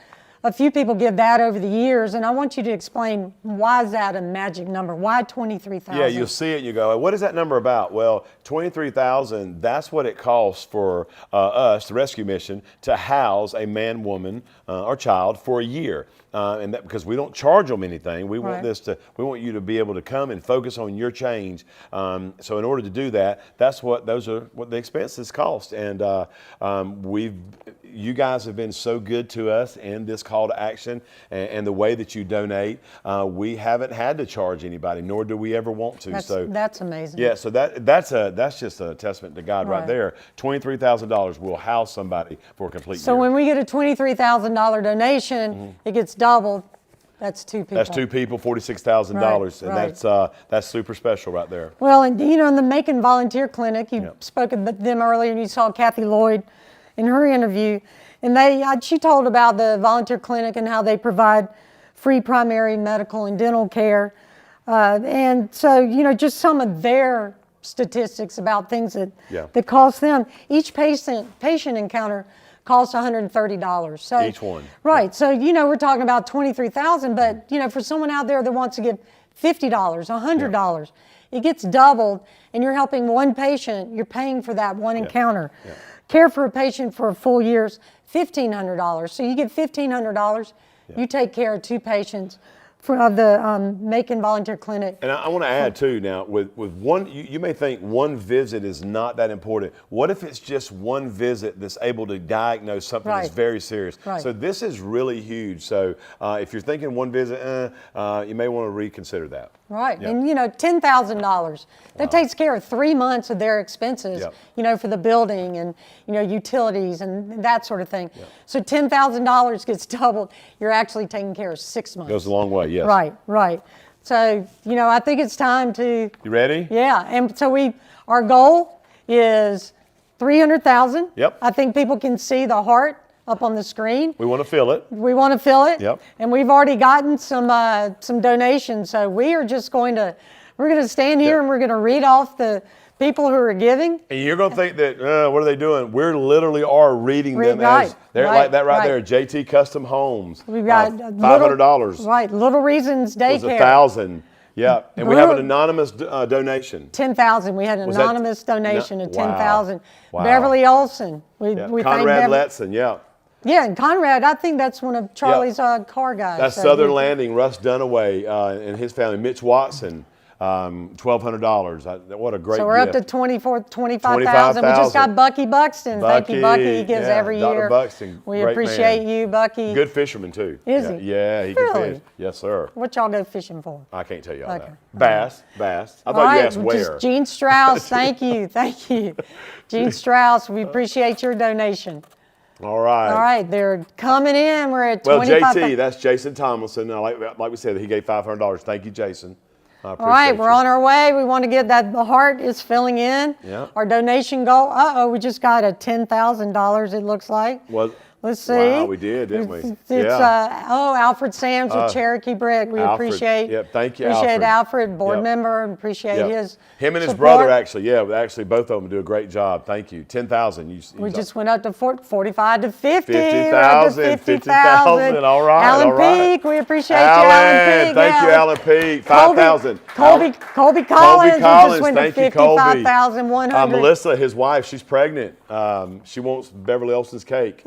a few people give that over the years, and I want you to explain, why is that a magic number? Why 23,000? Yeah, you'll see it and you go, what is that number about? Well, 23,000, that's what it costs for us, the rescue mission, to house a man, woman, or child for a year. And that because we don't charge them anything. We want we want you to be able to come and focus on your change. So in order to do that, those are what the expenses cost. And you guys have been so good to us in this call to action and the way that you donate. We haven't had to charge anybody, nor do we ever want to. That's amazing. Yeah, so that's just a testament to God right there. $23,000 will house somebody for a complete year. So when we get a $23,000 donation, it gets doubled. That's 2 people. That's 2 people, $46,000, and that's super special right there. Well, and you know, in the Macon Volunteer Clinic, you spoke about them earlier, and you saw Kathy Lloyd in her interview, and she told about the volunteer clinic and how they provide free primary medical and dental care, and so you know, just some of their statistics about things that cost them. Each patient encounter costs $130. So each one. Right. So you know, we're talking about 23,000, but you know, for someone out there that wants to give $50, $100, it gets doubled, and you're helping one patient. You're paying for that one encounter. Care for a patient for a full year's $1,500. So you get $1,500. You take care of 2 patients from the Macon Volunteer Clinic. And I want to add too, now with one, you may think one visit is not that important. What if it's just one visit that's able to diagnose something that's very serious? So this is really huge. So if you're thinking one visit, you may want to reconsider that. Right, and you know, $10,000. That takes care of 3 months of their expenses, you know, for the building and, you know, utilities and that sort of thing. So $10,000 gets doubled. You're actually taking care of 6 months. Goes a long way, yes. Right. So, you know, I think it's time to... You ready? Yeah, and so our goal is 300,000. Yep. I think people can see the heart up on the screen. We want to feel it. We want to feel it. Yep. And we've already gotten some donations. So we're going to stand here and we're going to read off the people who are giving. And you're going to think that, what are they doing? We're literally reading them as, they're like that right there, JT Custom Homes. We've got $500. Right, Little Reasons Daycare. It was $1,000. Yeah, and we have an anonymous donation. 10,000. We had an anonymous donation of 10,000. Wow. Beverly Olson. We Conrad Letson, Yeah, and Conrad, I think that's one of Charlie's car guys. That's Southern Landing, Russ Dunaway and his family. Mitch Watson, $1,200. What a great gift. So we're up to 25,000. We just got Bucky Buxton. Thank you, Bucky. He gives every year. Dr. Buxton, we appreciate you, Bucky. Good fisherman, too. Is he? Yeah, he can fish. Yes, sir. What y'all go fishing for? I can't tell you all that. Bass. I thought you asked where. Gene Strauss, thank you. Gene Strauss, we appreciate your donation. All right, they're coming in. We're at 25. Well, JT, that's Jason Tomlinson. Like we said, he gave $500. Thank you, Jason. All right, we're on our way. We want to get that. The heart is filling in. Our donation goal. We just got a $10,000. It looks like. Well, Let's see. Wow, we did, didn't we? It's Yeah. Alfred Sams with Cherokee Brick. We Alfred. appreciate. Yep, thank you, Appreciate Alfred. Alfred, board Yep. member. Appreciate Yep. his. Him and his support. brother actually both of them do a great job. Thank you. 10,000. We just went up to 45 to 50. 50,000. 50,000. All right. Alan all right. Peak, we appreciate you, Alan Peak. Thank you, Alan Peak. 5,000. Colby Collins, Colby we Collins, just went to thank you, Colby. 55,100. Melissa, his wife, she's pregnant. She wants Beverly Olson's cake.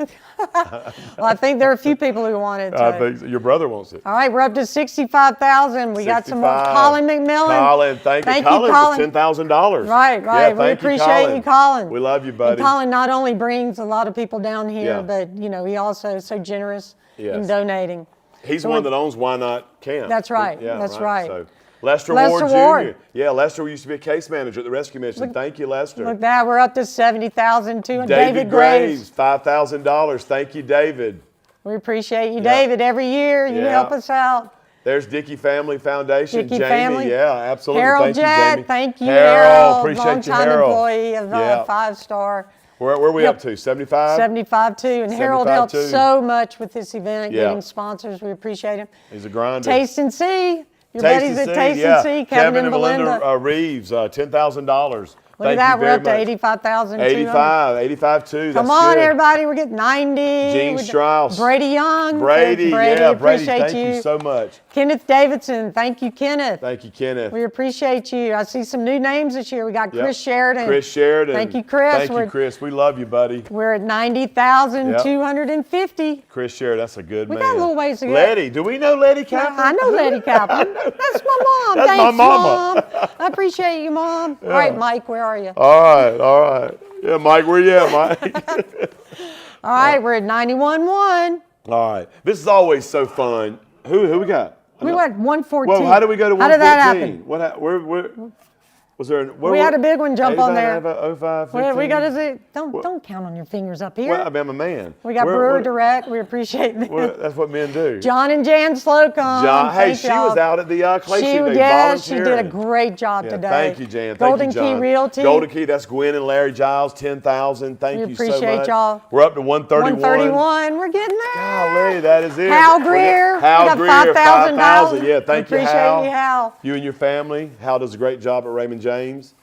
Well, I think there are a few people who want it. I think your brother wants it. All right, we're up to 65,000. We got some more. 65. Colin McMillan. Colin, thank you. Colin, for $10,000. Right. Yeah, We thank appreciate you, Colin. We love you, buddy. And Colin not only brings a lot of people down here, Yeah. but he also is so generous in Yes. donating. He's one that owns Why Not Camp. That's right. Yeah, That's right. So, Lester Lester Ward Ward. Jr. Yeah, Lester used to be a case manager at the Rescue Mission. Thank you, Lester. Look, that we're up to 70,200. David Graves, $5,000. Thank you, David. We appreciate you, Yeah. David. Every year you Yeah. help us out. There's Dickey Family Foundation. Dickey Jamie, Family. yeah, absolutely. Harold thank you, Jett, Jamie. thank you, Harold. Appreciate you, longtime Harold. employee of Yeah. 5-star. Where are we up to? 75? 75 too. And Harold helped 75 too. so much with this event, Yeah. getting sponsors. We appreciate him. He's a grinder. Taste and See. Your Taste buddies and at See, Taste yeah. and See, Kevin and Belinda. Reeves, $10,000. Look at that, we're up to 85,200. 85 too. Come That's on, good. everybody, we're getting 90. Gene Strauss. Brady Young. Brady, yeah, Brady, appreciate thank you so much. Kenneth Davidson, thank you, Kenneth. Thank you, Kenneth. We appreciate you. I see some new names this year. We got Yep. Chris Sheridan. Chris Sheridan. Thank you, Chris. Thank you, Chris. We love you, buddy. We're at 90,250. Chris Sheridan, that's a good We man. got a little ways to go. Letty, do we know Letty Kaplan? I know Letty Kaplan. That's my mom. That's my Thanks, mama. Mom. I appreciate you, Mom. All right, Mike, where are you? All right, all right. Yeah, Mike, where you at, Mike? All right, we're at 91.1. All right. This is always so fun. Who we got? We went 114. Well, how did we go to 114? How did that happen? What? Where was there? We had a big one jump on there. 05, We got 15? to see. Don't count on your fingers up here. Well, I mean, I'm a man. We got Brewer Direct. We appreciate them. That's what men do. John and Jan Slocum. John, hey, Thank she y'all. was out at the clay shooting. She did a great job today. Thank you, Jan. Golden Thank you, John. Key Realty. Golden Key, that's Gwen and Larry Giles, 10,000. Thank you so much. appreciate y'all. We're up to 131. 131. We're getting there. Golly, that is it. Hal Greer. Hal we got Greer, $5,000. 5,000. Yeah, thank you, appreciate Hal. you, Hal. You and your family. Hal does a great job at Raymond James.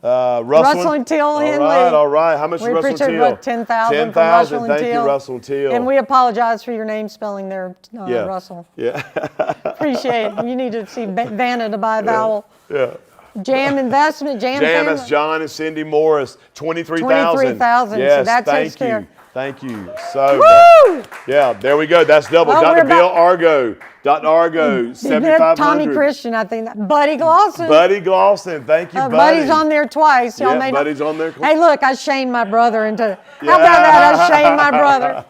Russell and Teal all Henley. right, all right. How much We is Russell and appreciate Teal? what, 10,000 from 10,000. Russell and Thank Teal. you, Russell and Teal. And we apologize for your name spelling there, Yeah. Russell. Yeah. Appreciate it. You need to see Vanna to buy a vowel. Yeah. Jam Investment, Jam Family. That's John and Cindy Morris, 23,000. 23,000, so Yes, that takes thank you. care. Thank you. So, Woo! yeah, there we go. That's double. Oh, Dr. we're Bill about- Argo. Dr. Argo, 7,500. Tommy Christian, I think. Buddy Glosson. Buddy Glosson. Thank you, Buddy. Buddy's on there twice. Y'all Yeah, may Buddy's on there. Hey, look, I shamed my brother into. How about that? I shamed my brother.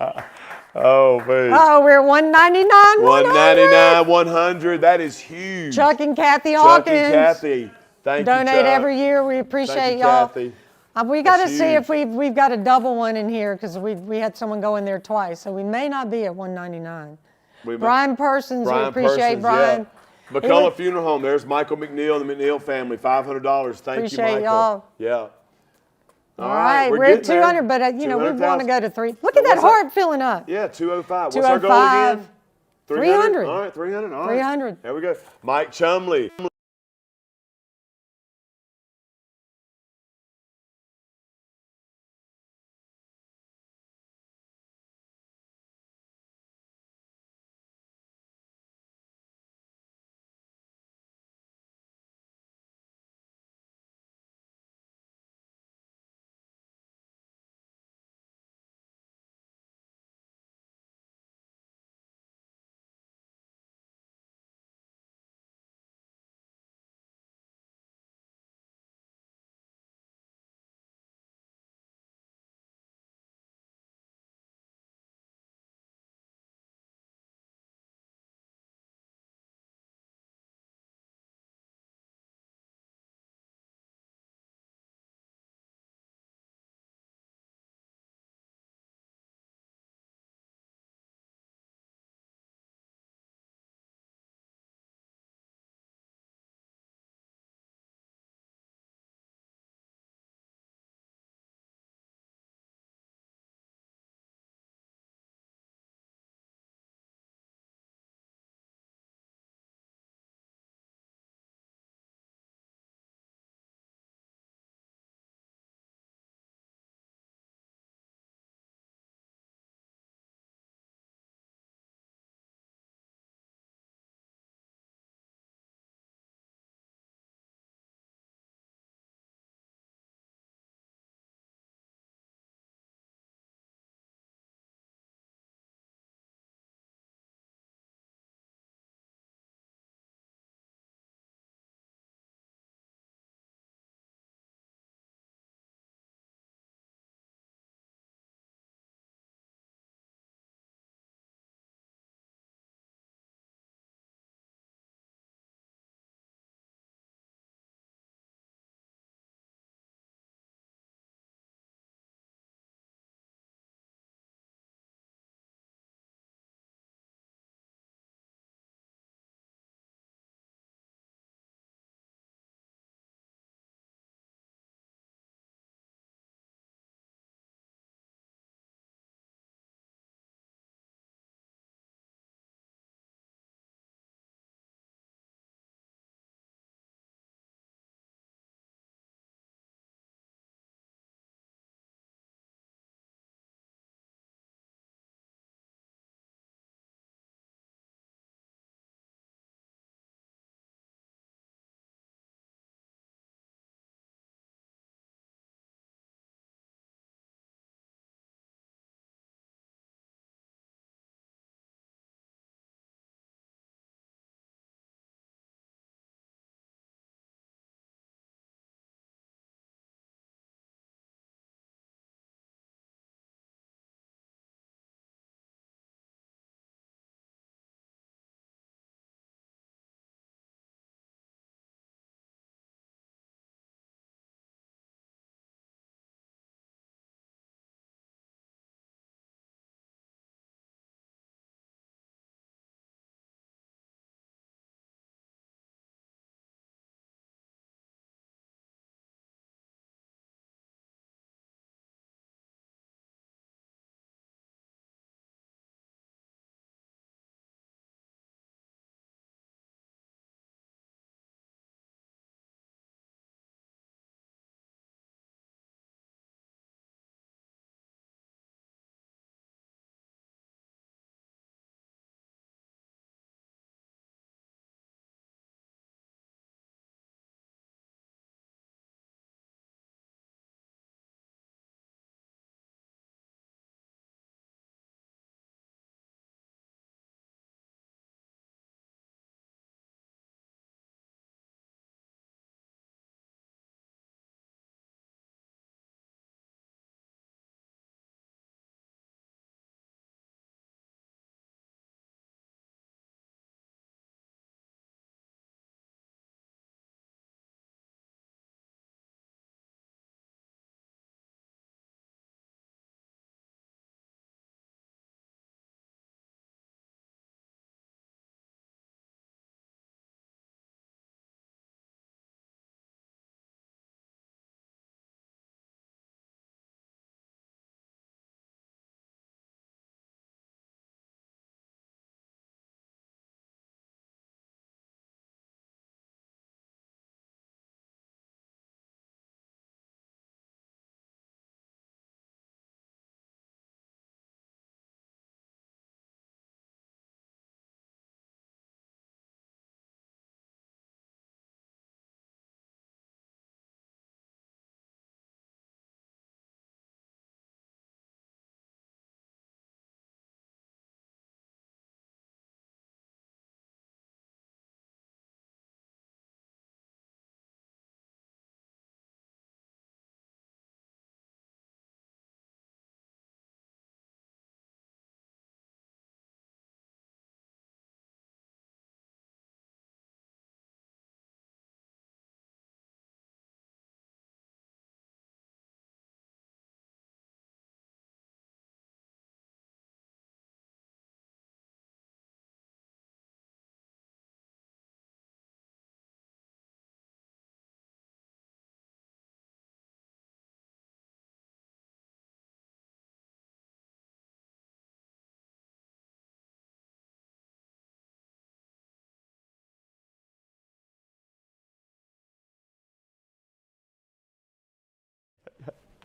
Oh, man. Oh, we're 199. 199, 100. That is huge. Chuck and Kathy Chuck Hawkins. and Kathy. Thank you, Donate Chuck. every year. We appreciate Thank you, y'all. Kathy. We got to That's see huge. if we've got a double one in here because we had someone go in there twice, so we may not be at 199. Brian Persons, we appreciate Persons, Brian. Yeah. McCullough Funeral Home. There's Michael McNeil and the McNeil family. $500. Thank Appreciate you, Michael. y'all. Yeah. All right, we're at getting there. 200, but we want to 200,000. go to 3. Look at that What's that? heart filling up. Yeah, 205. What's our goal 205. again? 300. All right, 300. All right. 300. There we go. Mike Chumley.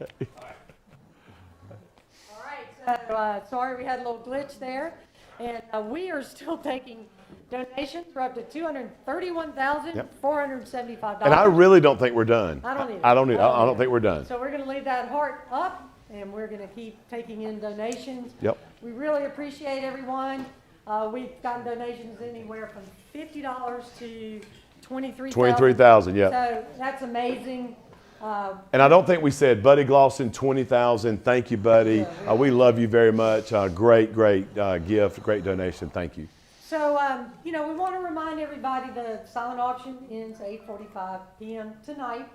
All right, so sorry we had a little glitch there. And we are still taking donations. We're up to $231,475. And I really don't think we're done. I don't either. I don't think we're done. So we're going to leave that heart up, and we're going to keep taking in donations. Yep. We really appreciate everyone. We've gotten donations anywhere from $50 to $23,000. $23,000, yeah. So that's amazing. And I don't think we said Buddy Glosson, $20,000. Thank you, Buddy. We love you very much. Great gift, great donation. Thank you. So, we want to remind everybody the silent auction ends at 8:45 p.m. tonight.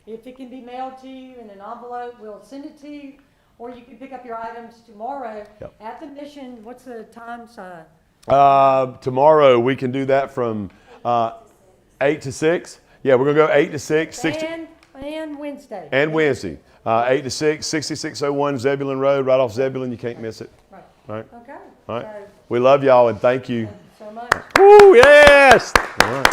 If it can be mailed to you in an envelope, we'll send it to you, or you can pick up your items tomorrow at the Mission. What's the times? Tomorrow we can do that from 8 to 6. Yeah, we're going to go 8 to 6. And Wednesday. And Wednesday, 8 to 6, 6601 Zebulon Road, right off Zebulon. You can't miss it. Right. All right. Okay. All right. So, We love y'all and thank you. so much. Woo, yes. All right.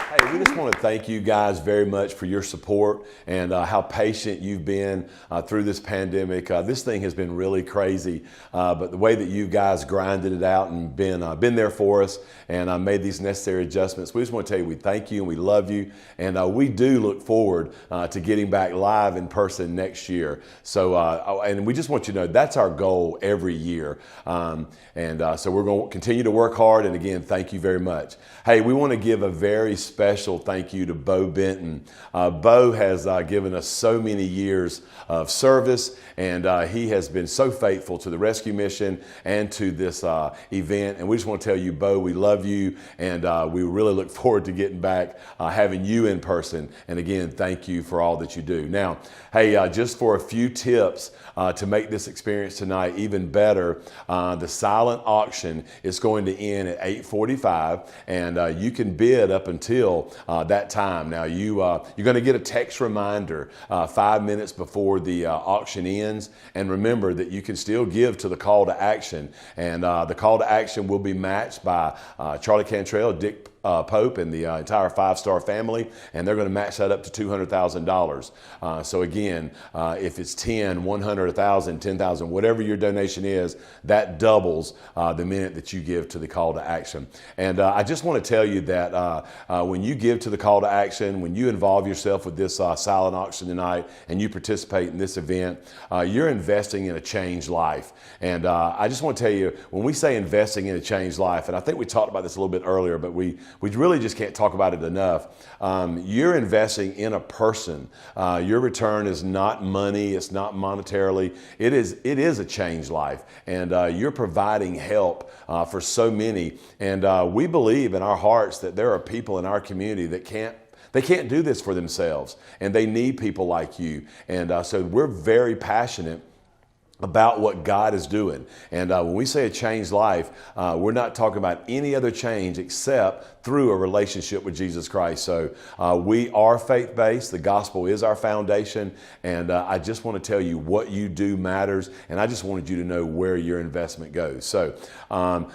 Hey, we just want to thank you guys very much for your support and how patient you've been through this pandemic. This thing has been really crazy, but the way that you guys grinded it out and been there for us and made these necessary adjustments, we just want to tell you we thank you and we love you, and we do look forward to getting back live in person next year. So, and we just want you to know that's our goal every year, so we're going to continue to work hard. And again, thank you very much. Hey, we want to give a very special thank you to Bo Benton. Bo has given us so many years of service, and he has been so faithful to the rescue mission and to this event. And we just want to tell you, Bo, we love you, and we really look forward to getting back, having you in person. And again, thank you for all that you do. Now, hey, just for a few tips to make this experience tonight even better, the silent auction is going to end at 8:45, and you can bid up until that time. Now, you're going to get a text reminder 5 minutes before the auction ends, and remember that you can still give to the call to action, and the call to action will be matched by Charlie Cantrell, Dick Pope, and the entire five-star family, and they're going to match that up to $200,000. So again, if it's 10, 100, 1,000, 10,000, whatever your donation is, that doubles the minute that you give to the call to action. And I just want to tell you that when you give to the call to action, when you involve yourself with this silent auction tonight, and you participate in this event, you're investing in a changed life. And I just want to tell you, when we say investing in a changed life, and I think we talked about this a little bit earlier, but we really just can't talk about it enough. You're investing in a person. Your return is not money. It's not monetarily. It is a changed life. And you're providing help for so many. And we believe in our hearts that there are people in our community that can't do this for themselves. And they need people like you. And so we're very passionate about what God is doing. And when we say a changed life, we're not talking about any other change except through a relationship with Jesus Christ. So we are faith-based. The gospel is our foundation. And I just want to tell you what you do matters. And I just wanted you to know where your investment goes. So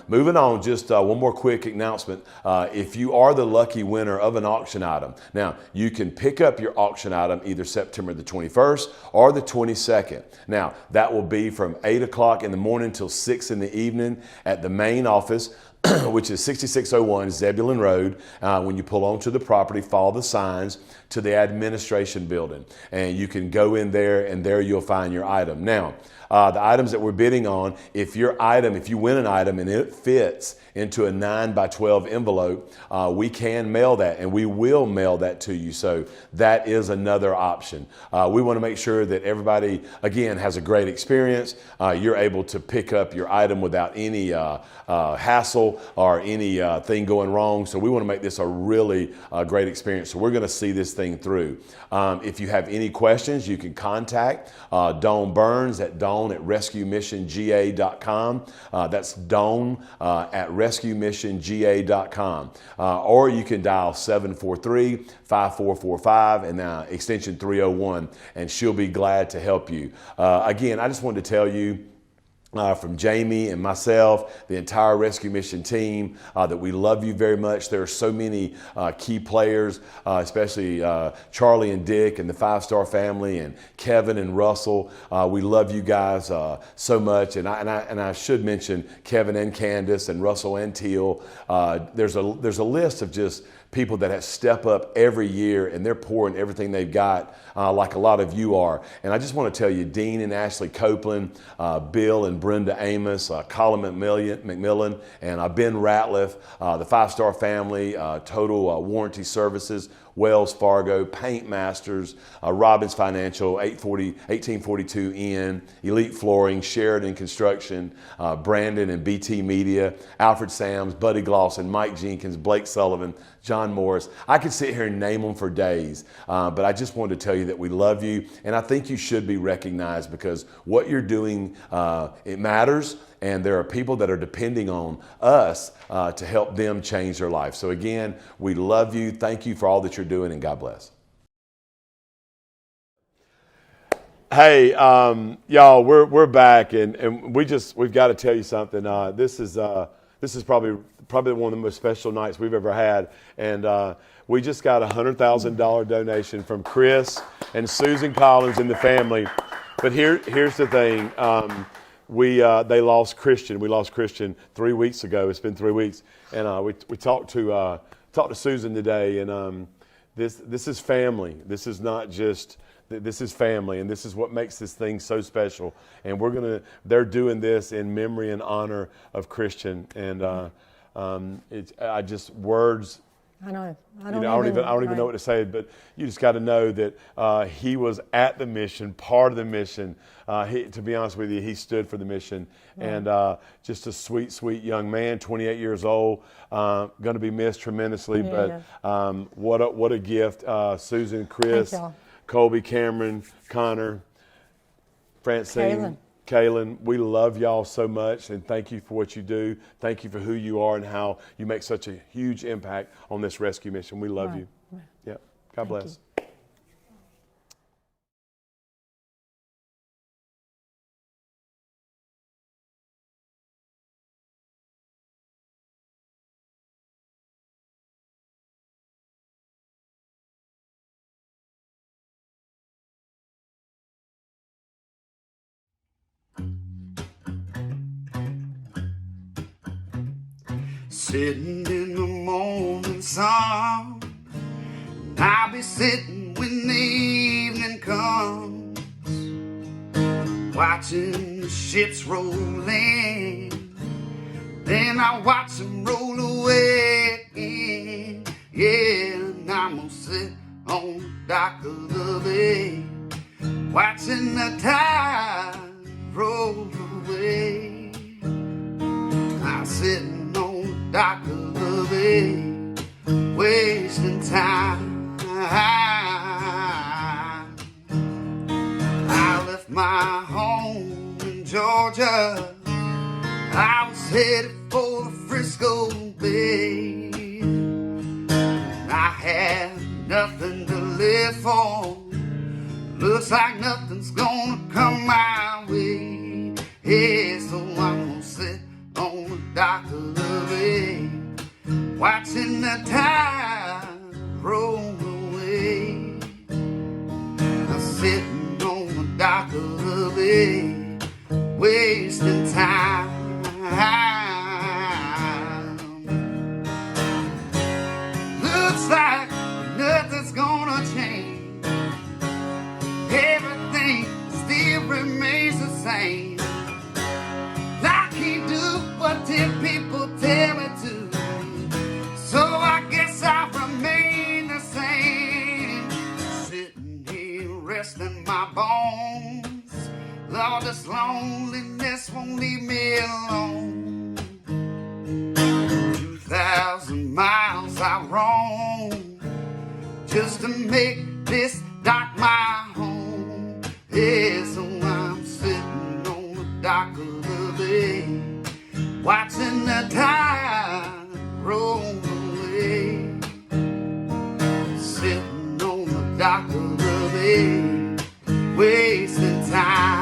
moving on, just one more quick announcement. If you are the lucky winner of an auction item, now you can pick up your auction item either September the 21st or the 22nd. Now that will be from 8 o'clock in the morning till 6 in the evening at the main office, which is 6601 Zebulon Road. When you pull onto the property, follow the signs to the administration building, and you can go in there, and there you'll find your item. Now, the items that we're bidding on, if you win an item and it fits into a 9x12 envelope, we can mail that, and we will mail that to you. So that is another option. We want to make sure that everybody, again, has a great experience. You're able to pick up your item without any hassle or anything going wrong. So we want to make this a really great experience. So we're going to see this thing through. If you have any questions, you can contact Dawn Burns at dawn@rescuemissionga.com. That's Dawn at rescuemissionga.com. Or you can dial 743-5445 and extension 301, and she'll be glad to help you. Again, I just wanted to tell you, from Jamie and myself, the entire rescue mission team, that we love you very much. There are so many key players, especially Charlie and Dick and the 5-Star family, and Kevin and Russell. We love you guys so much. And I should mention Kevin and Candace and Russell and Teal. There's a list of just people that have step up every year, and they're pouring everything they've got, like a lot of you are. And I just want to tell you, Dean and Ashley Copeland, Bill and Brenda Amos, Colin McMillan, and Ben Ratliff, the 5-Star family, Total Warranty Services, Wells Fargo, Paint Masters, Robbins Financial, 1842 Inn, Elite Flooring, Sheridan Construction, Brandon and BT Media, Alfred Sams, Buddy Glosson, Mike Jenkins, Blake Sullivan, John Morris. I could sit here and name them for days, but I just wanted to tell you that we love you, and I think you should be recognized because what you're doing, it matters, and there are people that are depending on us to help them change their life. So again, we love you. Thank you for all that you're doing, and God bless. Hey, y'all, we're back, and we've got to tell you something. This is probably one of the most special nights we've ever had, and we just got a $100,000 donation from Chris and Susan Collins and the family. But here's the thing. They lost Christian. We lost Christian 3 weeks ago. It's been 3 weeks, and we talked to Susan today, and this is family. This is not just. This is family, and this is what makes this thing so special. And they're doing this in memory and honor of Christian, and words. I know. I don't even know what to say, but you just got to know that he was at the mission, part of the mission. To be honest with you, he stood for the mission, and just a sweet, sweet young man, 28 years old, going to be missed tremendously. Yeah. But what a gift, Susan, Chris, Colby, Cameron, Connor, Francine, Kaylin, we love y'all so much, and thank you for what you do. Thank you for who you are and how you make such a huge impact on this rescue mission. We love you. Yeah. God bless. Sitting in the morning sun, and I'll be sitting when the evening comes, watching the ships roll in, then I watch them roll away again. Yeah, and I'm gonna sit on the dock of the bay, watching the tide roll away. I'm sitting dock of the bay, wasting time. I left my home in Georgia. I was headed for the Frisco Bay. I had nothing to live for. Looks like nothing's gonna come my way. Yeah, so I'm gonna sit on the dock of the bay, watching the tide roll away. I'm sitting on the dock of the bay, wasting time. Looks like nothing's gonna change. Everything still remains the same. I can't do what 10 people tell me to, so I guess I'll remain the same. Sitting here resting my bones, Lord, this loneliness won't leave me alone. 2,000 miles I roam just to make this dock my home. Yeah, so I'm sitting on the dock of the bay, watching the tide roll away. Sitting on the dock of the bay, wasting time.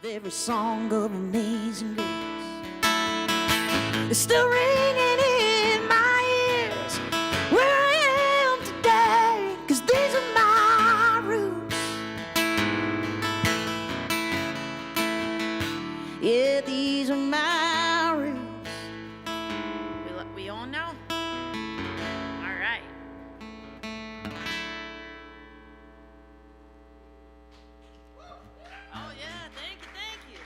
every song of amazing grace is still ringing in my ears where I am today, 'cause these are my roots. Yeah, these are my roots. We on now? All right. Oh yeah, thank you, thank you.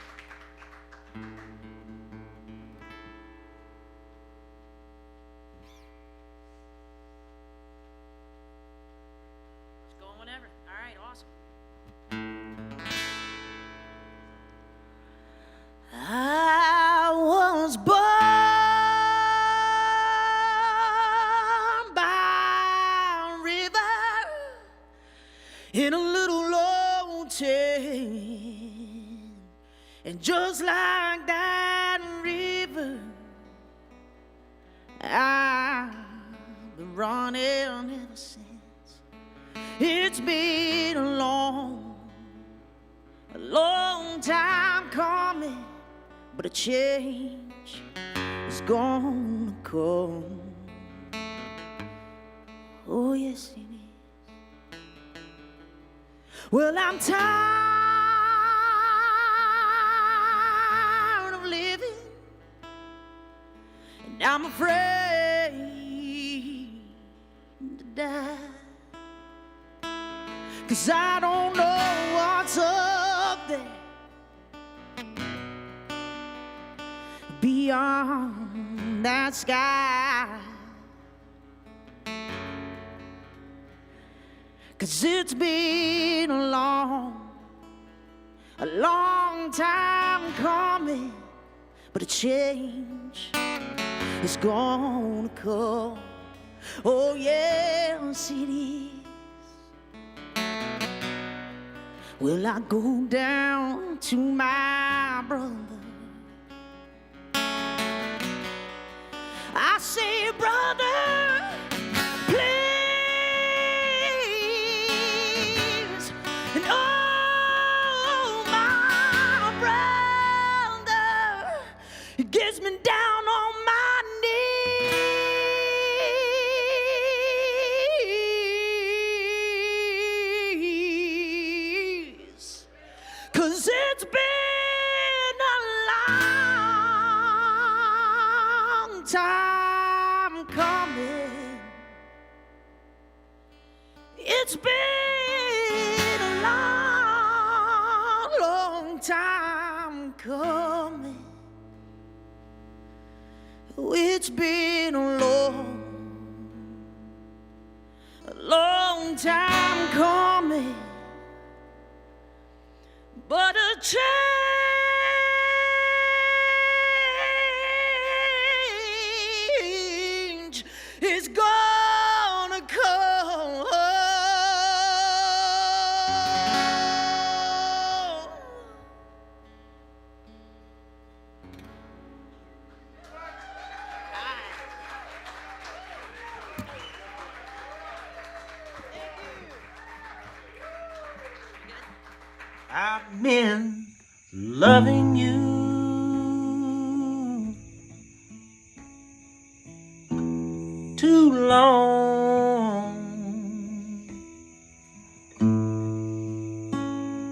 Let's go whenever. All right, awesome. I was born by a river in a little old town, and just like that river, I've been running ever since. It's been a long time coming, but a change is gonna come. Oh yes it is. Well, I'm tired of living, and I'm afraid to die, 'cause I don't know what's up there beyond that sky. 'Cause it's been a long time coming, but a change is gonna come. Oh yes it is. Well, I go down to my brother, I say, brother, please. And oh, my brother, he gets me down on my knees, 'cause it's been a long time coming. It's been a long time coming. It's been a long time coming, but a change is gonna come. I've been loving you too long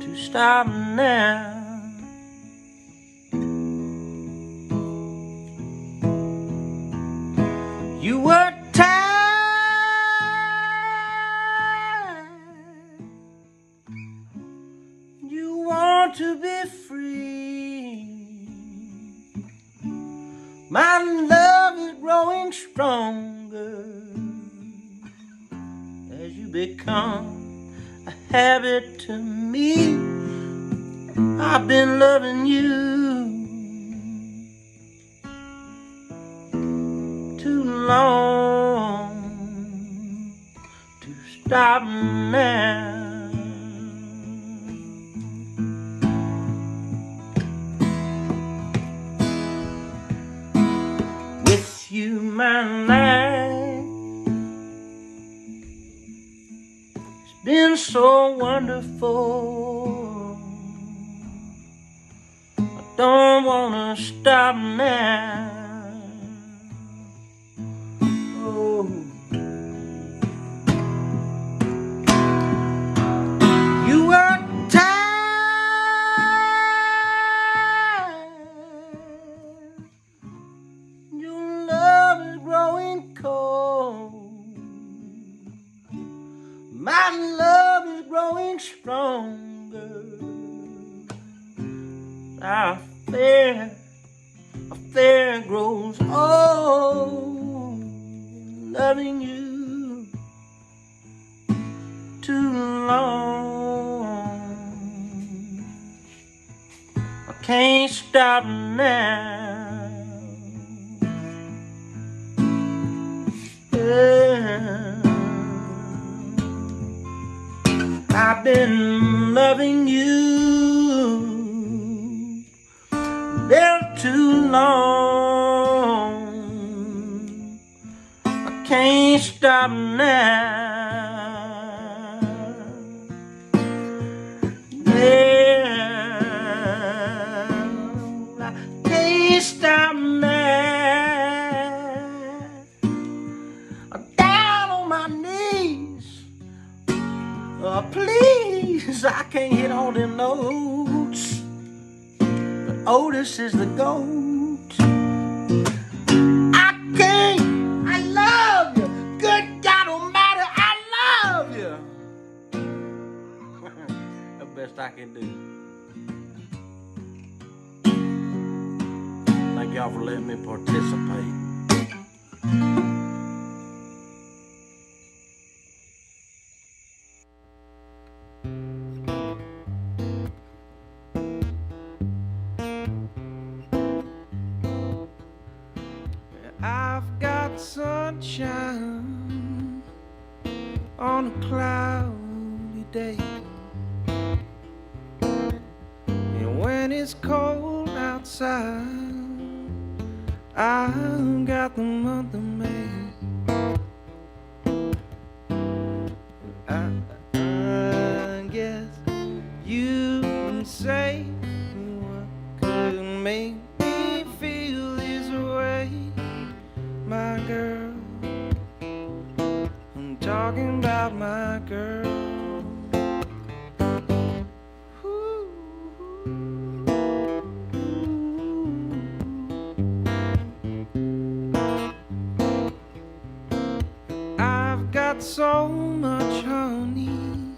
to stop now. You were tired, you want to be free. My love is growing stronger as you become a habit to me. I've been loving you too long to stop now. With you, my life has been so wonderful. don't wanna stop now. Oh, you were tired. Your love is growing cold. My love is growing stronger. Our affair grows old. Loving you too long. I can't stop now. Yeah. I've been loving you there too long. I can't stop now. Yeah, I can't stop now. I'm down on my knees. Please, I can't hit all them notes. Otis is the GOAT. I can't. I love you. Good God Almighty, I love you. The best I can do. Thank y'all for letting me participate. I've got sunshine on a cloudy day, and when it's cold outside, I've got the month of May. I guess you can say what could make me feel this way. My girl, I'm talking about my girl. Ooh. I've got so much honey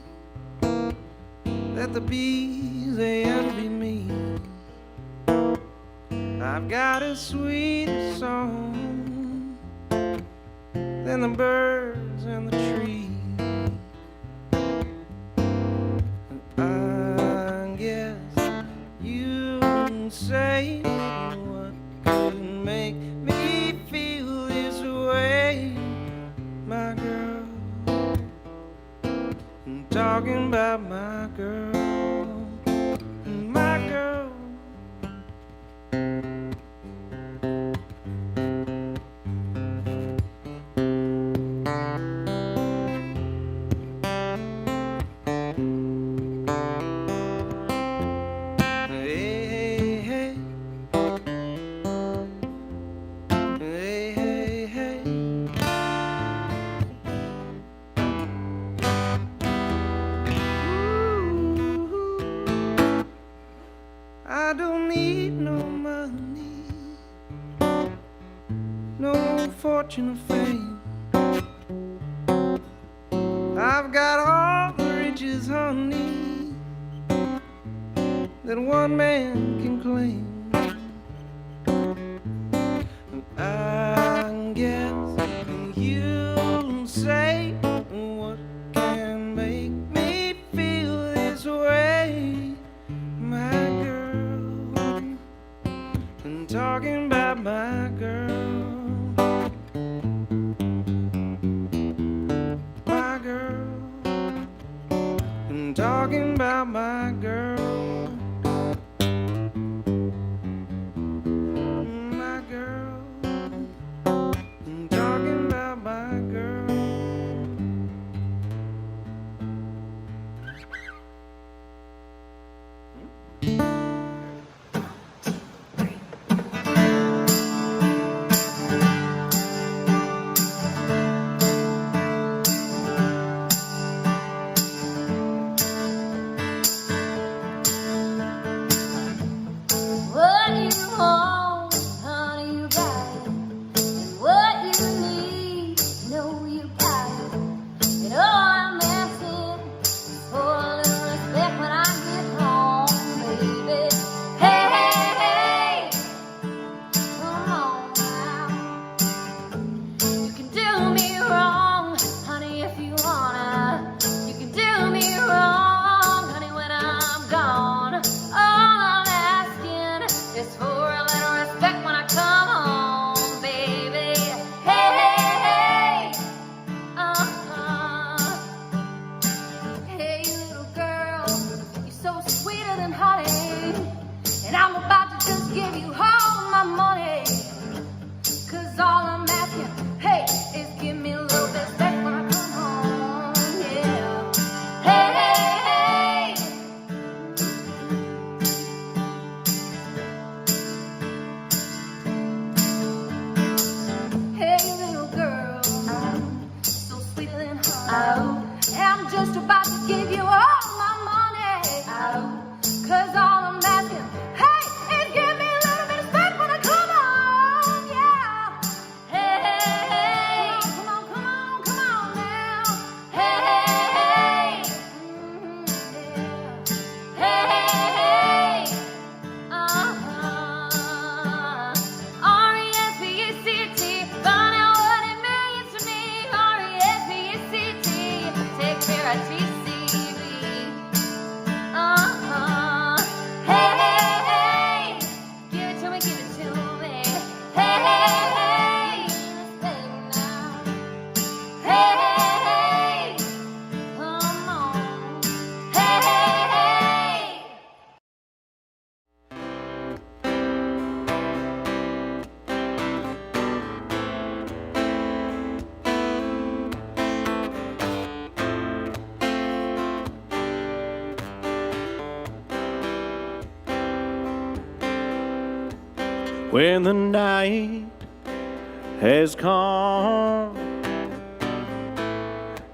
that the bees, they envy me. I've got a sweeter song than the birds and the trees. I guess you can say what could make me feel this way. My girl, I'm talking about my girl. My girl. I don't need no money, no fortune or fame. I've got all the riches, honey, that one man can claim. I guess you'll say what can make me feel this way. My girl, I'm talking about my girl. My girl, I'm talking about my girl. My girl, I'm talking about my girl. I'm just about to give you all my money. Cause all I'm asking, hey, is give me a little bit of space when I come on, yeah. Hey, hey, hey, come on, come on, come on now. Hey, hey, hey, yeah. Hey, hey, hey, R-E-S-P-E-C-T, find out what it means to me. R-E-S-P-E-C-T, take care of TCB. Hey, hey, hey, give it to me, give it to me. Hey, hey, hey, let's play now. Hey, hey, hey, come on. Hey, hey, hey. When the night has come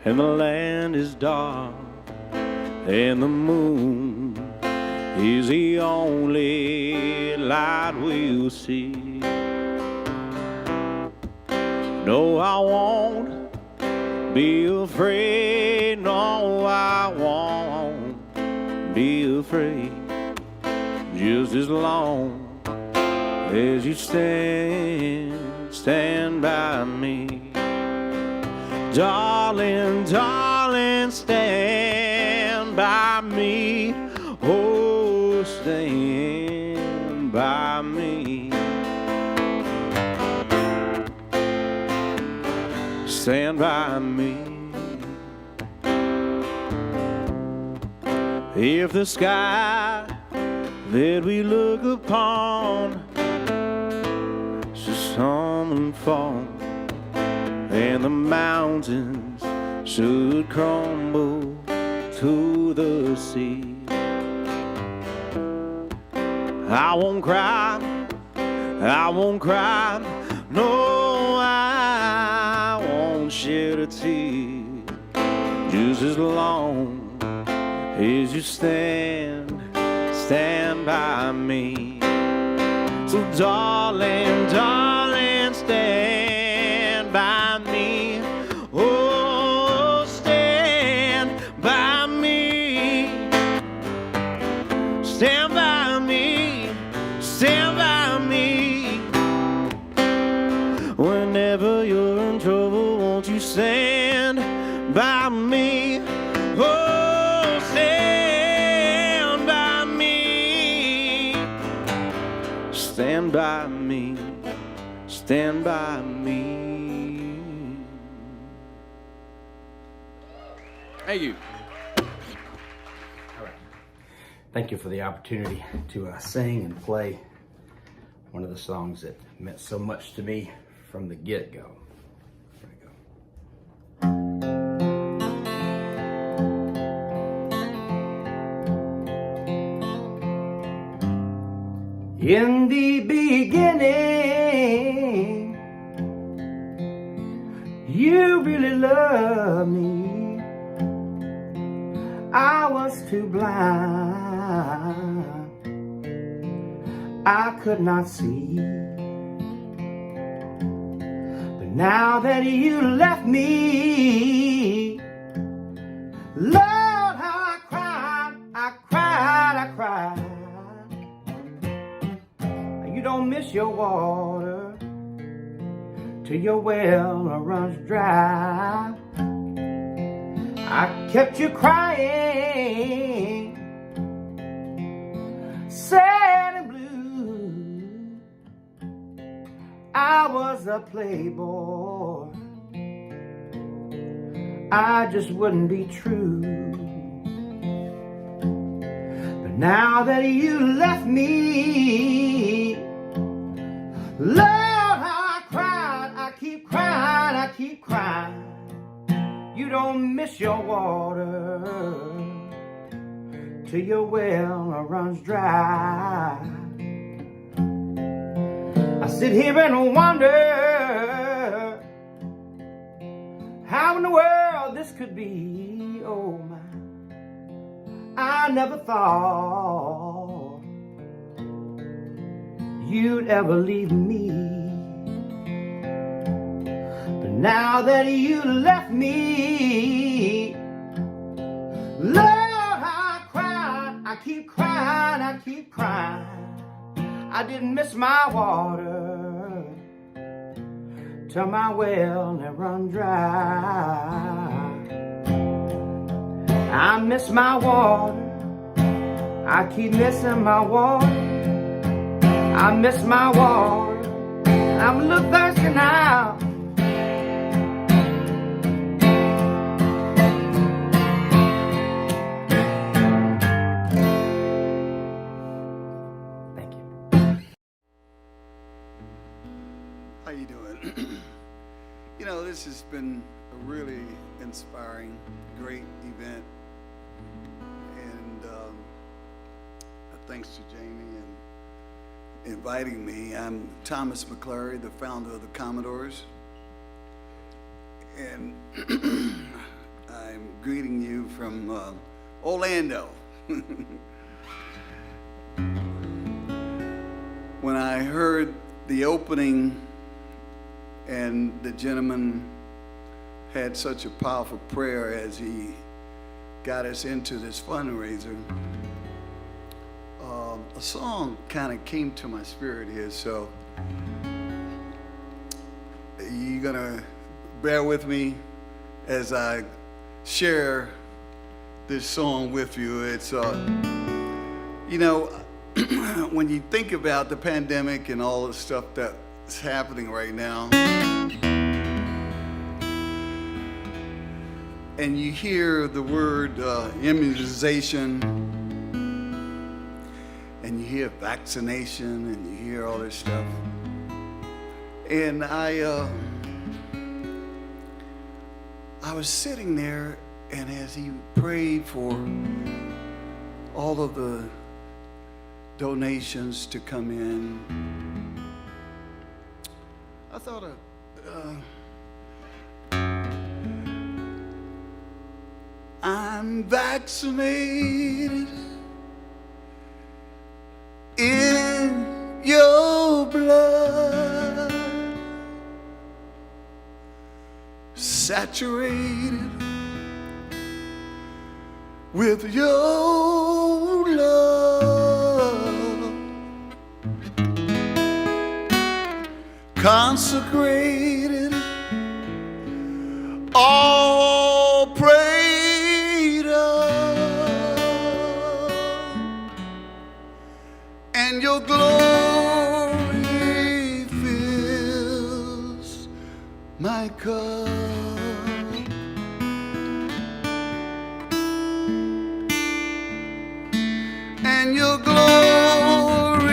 and the land is dark and the moon is the only light we'll see. No, I won't be afraid. No, I won't be afraid. Just as long as you stand by me. Darling, darling, stand by me. Oh, stand by me. Stand by me. If the sky that we look upon should fall and the mountains should crumble to the sea, I won't cry, I won't cry, no, I won't shed a tear, just as long as you stand by me. So darling, darling, stand by me. Oh, stand by me. Stand by me. Stand by me. Whenever you're in trouble, won't you stand by me? Oh, stand by me. Stand by me. Stand by me. Thank you. All right. Thank you for the opportunity to sing and play one of the songs that meant so much to me from the get-go. Here we go. In the beginning, you really loved me. I was too blind, I could not see. But now that you left me, Lord, how I cried, I cried, I cried. You don't miss your water till your well runs dry. I kept you crying, sad and blue. I was a playboy, I just wouldn't be true. But now that you left me, Lord, how I cried, I keep crying, I keep crying. You don't miss your water till your well runs dry. I sit here and wonder how in the world this could be. oh my, I never thought you'd ever leave me. But now that you left me, Lord, I cried, I keep crying, I keep crying. I didn't miss my water till my well had run dry. I miss my water, I keep missing my water. I miss my water, I'm a little thirsty now. Thank you. How you doing? You know, this has been a really inspiring, great event. And thanks to Jamie and inviting me. I'm Thomas McClary, the founder of the Commodores. And I'm greeting you from Orlando. When I heard the opening and the gentleman had such a powerful prayer as he got us into this fundraiser, a song kind of came to my spirit here, so you're gonna bear with me as I share this song with you. It's you know, when you think about the pandemic and all the stuff that's happening right now, and you hear the word immunization, and you hear vaccination, and you hear all this stuff, and I was sitting there, and as he prayed for all of the donations to come in, I thought I'm vaccinated in your blood, saturated with your love, consecrated, all prayed up, and your glory fills my cup. And your glory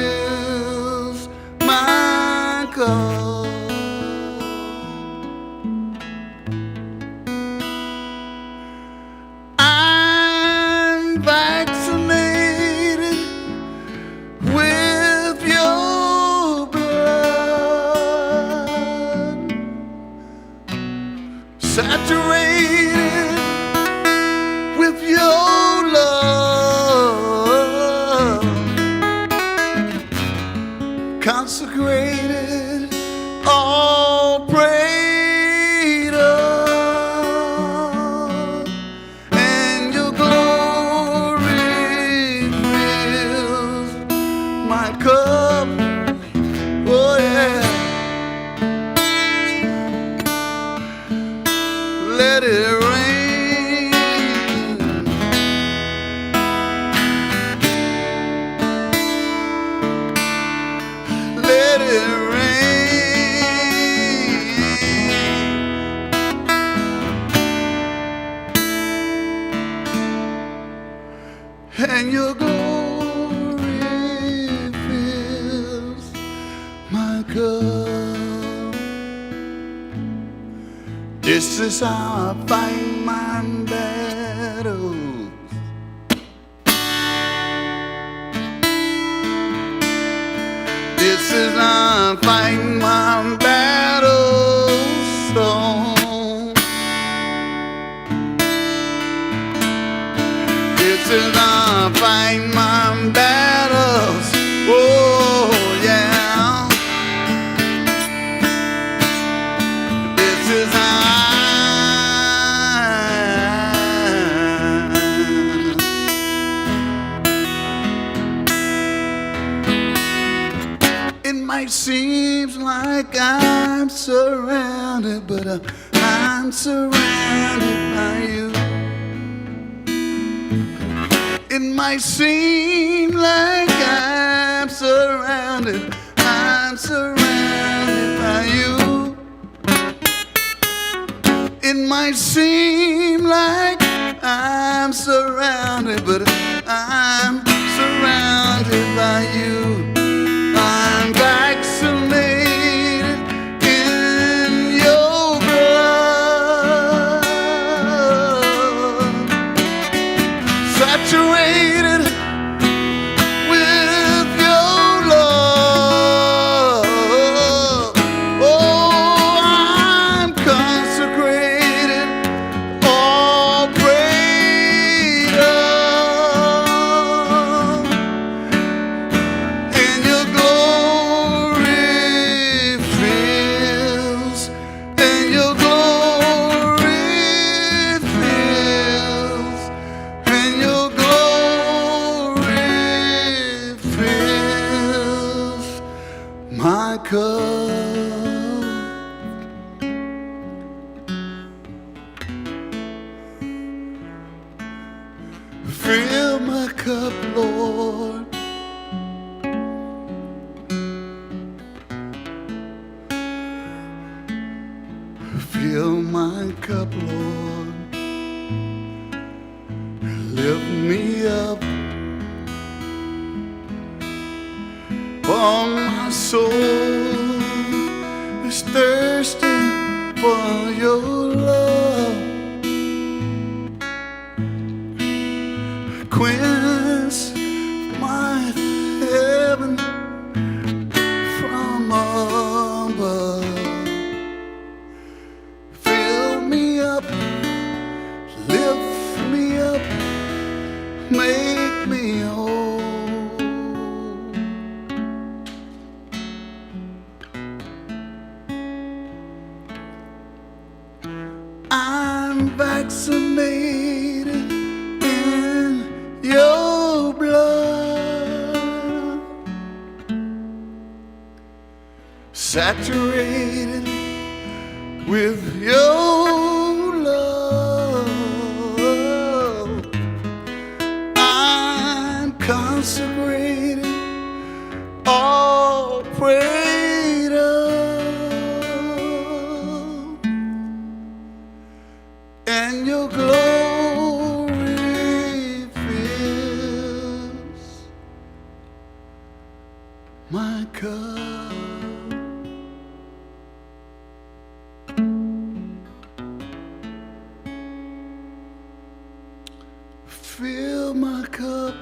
fills my cup. I'm vaccinated with your blood, saturated with your love, consecrated, all prayed up, and your glory fills my cup. Oh yeah, let it rain. Let it rain, and your glory fills my cup. This is how I fight my battles. This is how I fight my battles. So is how I fight my battles. Oh yeah. This is how it might seem like I'm surrounded, but I'm surrounded by you. It might seem like I'm surrounded by you. It might seem like I'm surrounded, but I'm surrounded by you. I'm vaccinated in your blood, saturated with your love. Oh, I'm consecrated, all prayed up, and your glory fills, and your glory fills, and your glory fills my cup. Fill my cup, Lord. Fill my cup, Lord. Lift me up. For my soul is thirsty for your love. Quench my heaven from above. Fill me up, lift me up, make me whole. I'm vaccinated in your blood, saturated with your love. I'm consecrated, all prayed up, and your glory fills my cup. Fill my cup.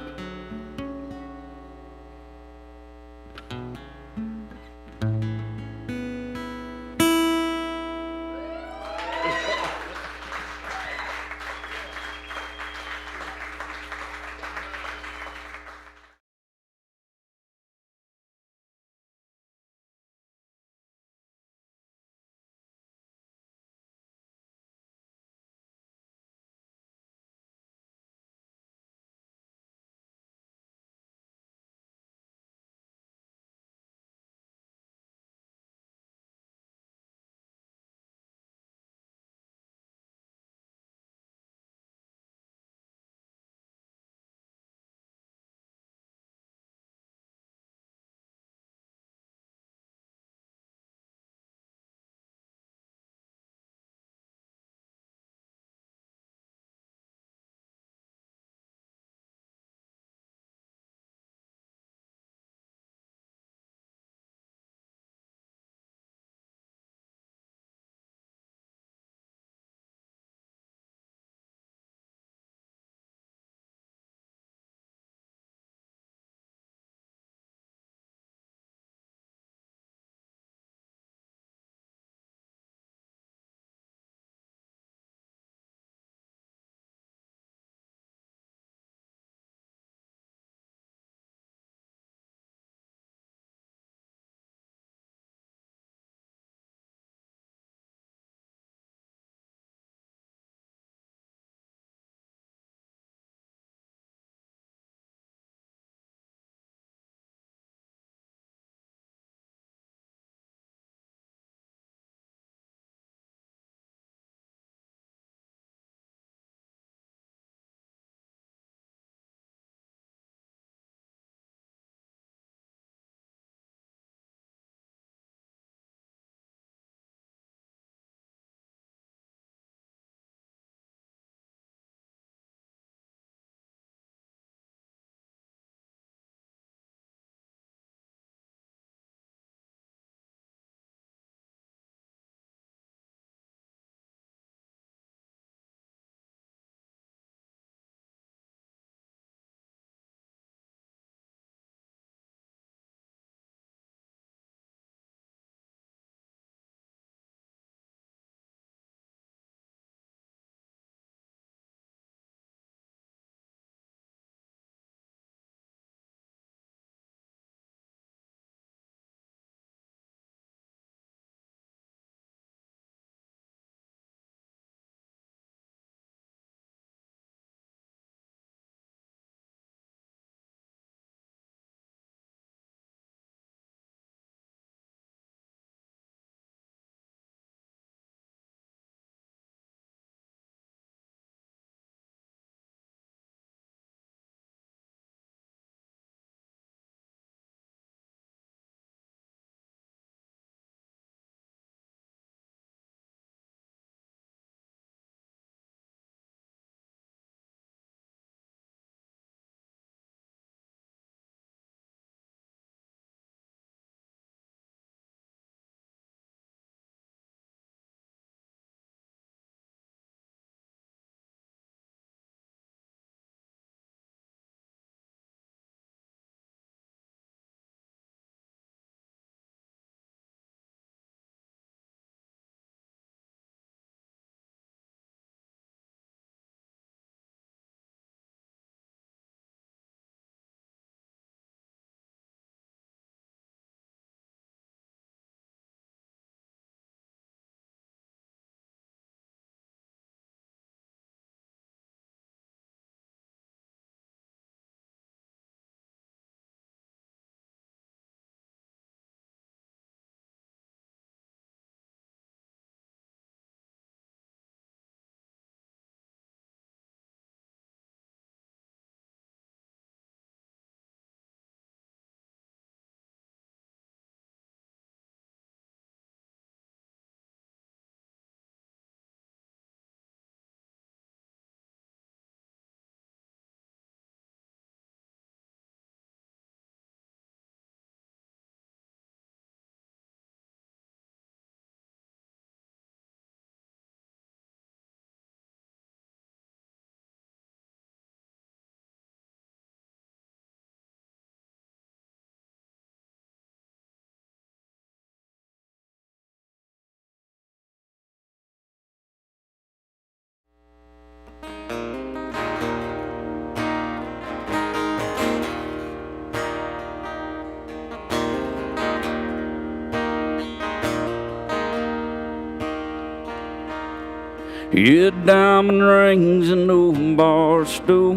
Yeah, diamond rings and old bar stool.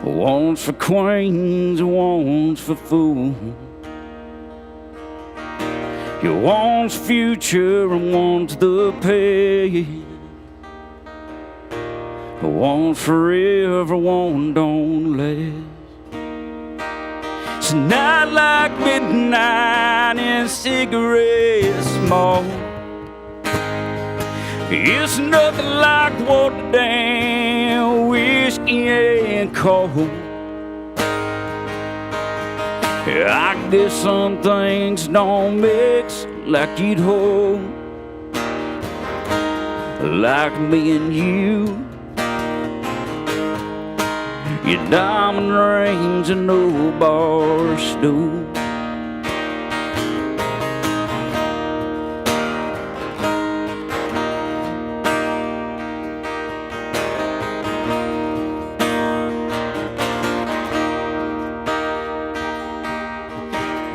One's for queens, one's for fools. Yeah, one's future and one's the past. One's forever, one don't last. It's not like midnight and cigarette smoke. It's nothing like what the damn whiskey and coke. I guess some things don't mix like you'd hope. Like me and you. Your diamond rings and no bar stool.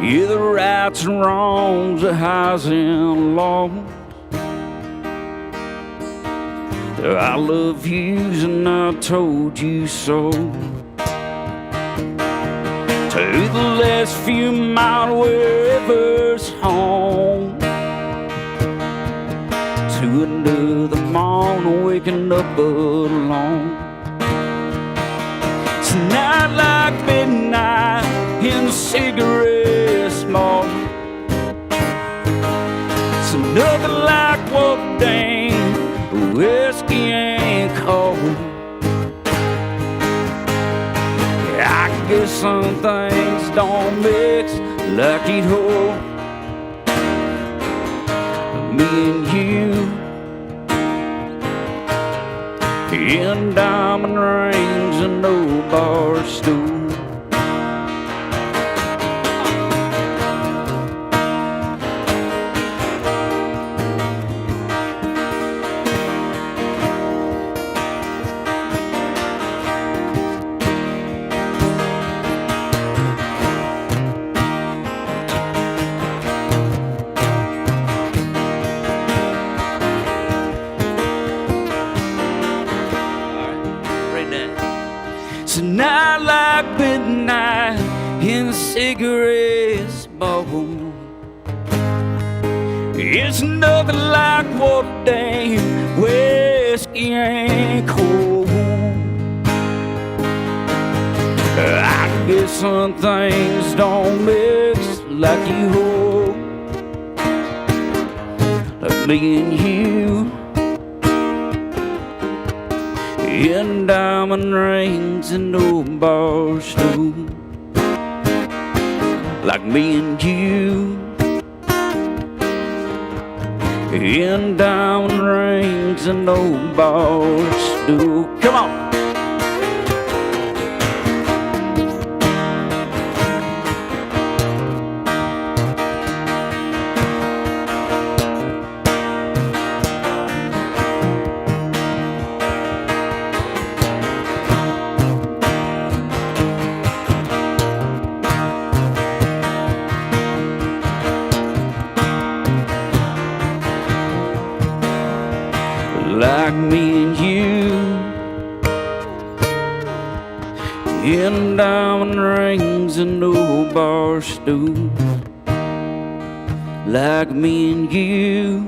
Yeah, the rights and wrongs, the highs and lows. I love you and I told you so. To the last few miles wherever's home. To another morning waking up alone. It's not like midnight in a cigarette smoke. It's nothing like what damn whiskey and coke. I guess some things don't mix like you'd hope. Me and you in diamond rings and no bar stool. It's not like midnight in a cigarette smoke. It's nothing like what damn whiskey and coke. I guess some things don't mix like you hope. Like me and you in diamond rings and no bar stool. Like me and you in diamond rings and no bar stool. Come on. Like me and you in diamond rings and no bar stool. Like me and you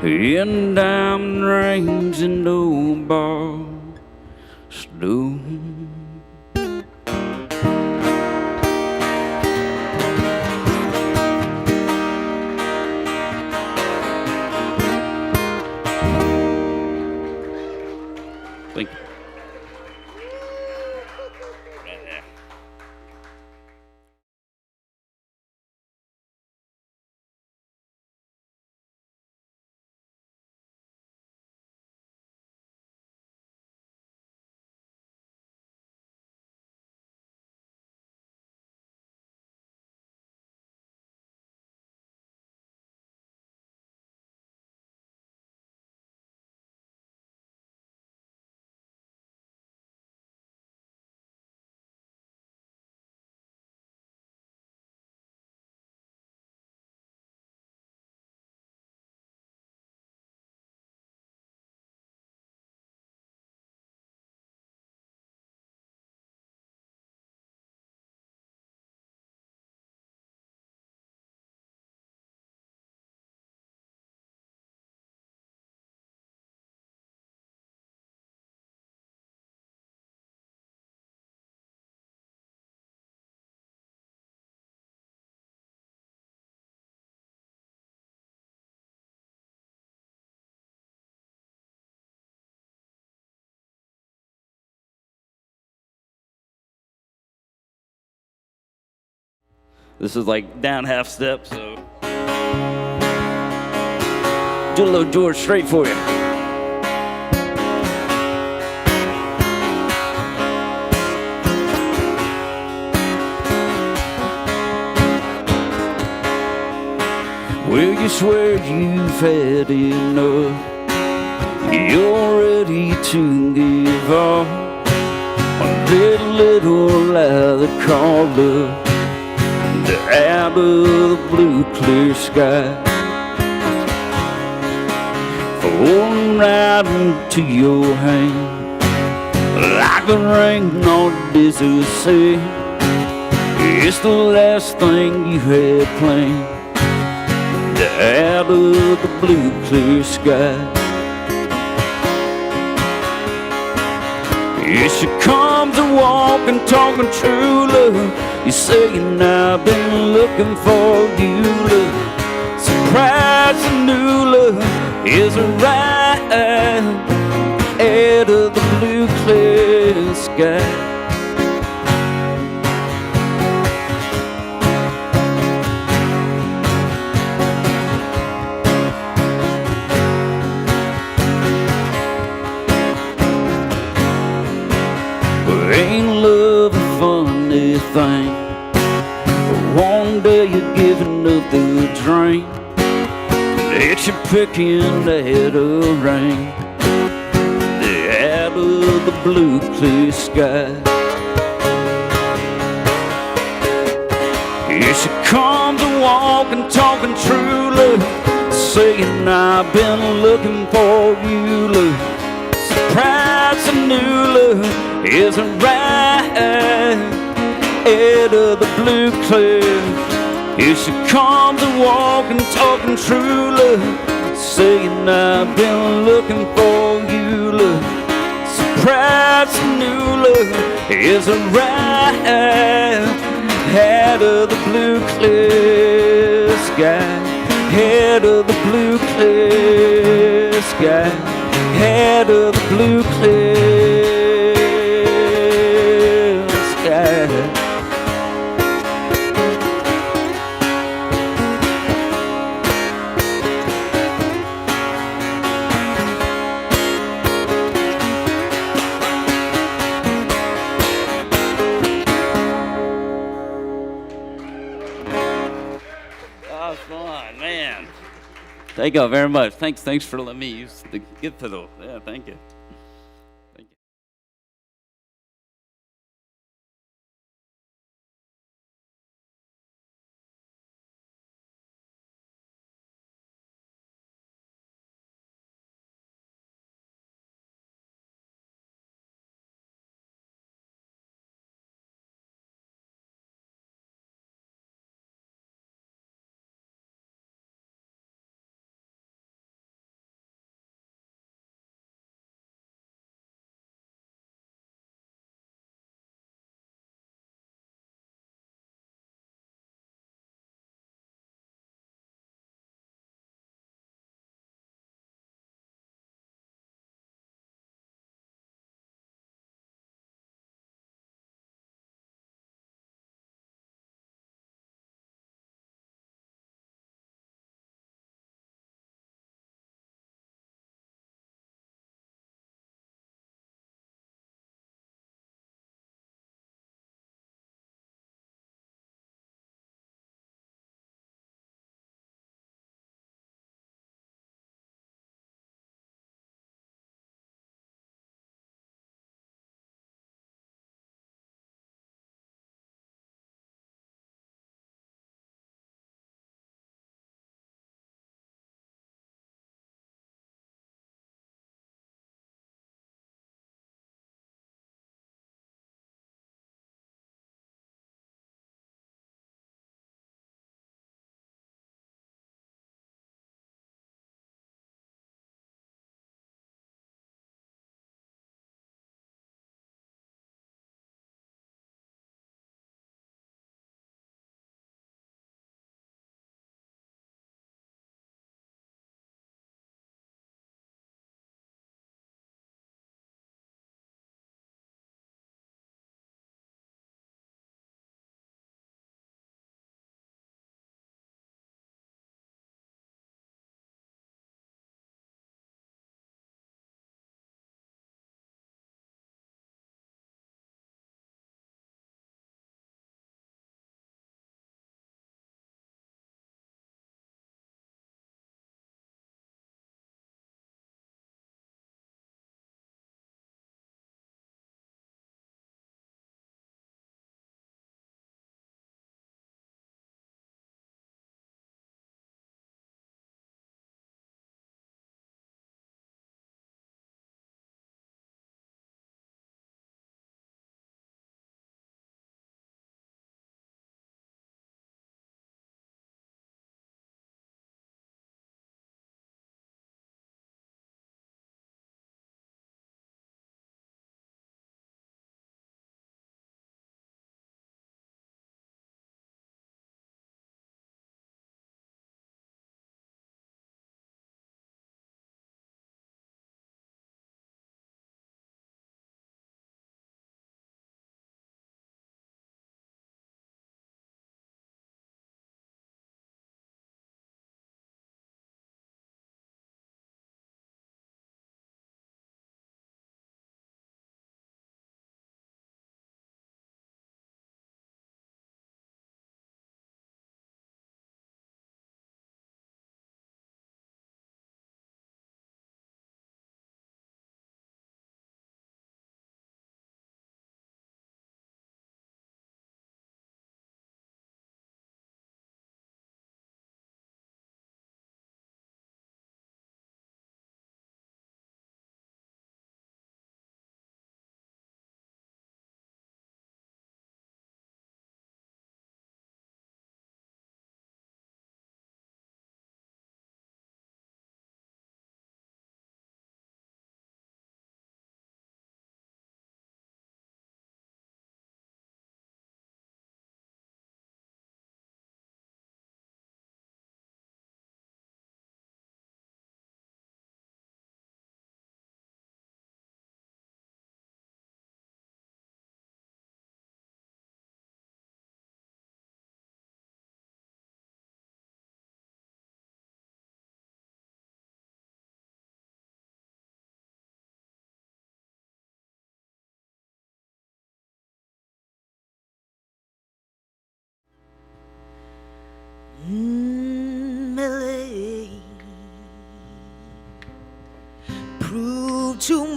in diamond rings and no bar stool. This is like down half step, so. Do a little George Strait for you. Well, you swear you've had enough. You're ready to give up on that little lie they call love, the out of the blue clear sky. Falling right into your hand like the rain on a desert sea. It's the last thing you had planned, out of the blue clear sky. Yeah, she comes a walking, talking true love. You saying I've been looking for you, love. Surprise, a new love is a ride out of the blue clear sky. Ain't love a funny thing? One day you're giving up the drink, next you're picking at a rain, out of the blue clear sky. Here she comes a walking, talking true love, saying I've been looking for you, love. Surprise, a new love is a ride out of the blue clear. Here she comes a walking, talking true love, saying I've been looking for you, love. Surprise, a new love is a ride out of the blue clear sky, out of the blue clear sky, out of the blue clear sky. That was fun, man. Thank you very much. Thanks for letting me use the gift fiddle. Yeah, thank you.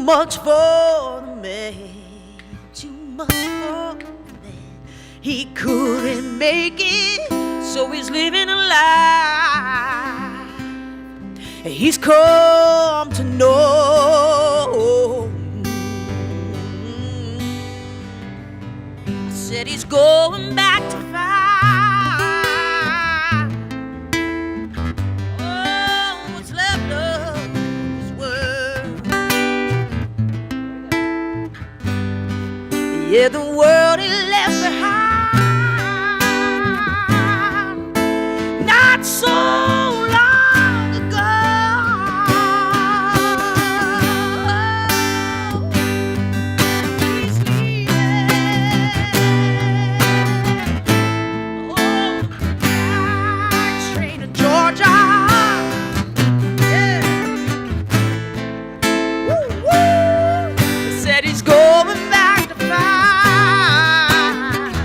much for the man, too much for the man. He couldn't make it, so he's living a lie he's come to know. I said he's going back to find what's left of his world. Yeah, the world he left behind not so long ago. He's leaving. Oh, night train to Georgia. Yeah. Woo, woo. He said he's going back to find,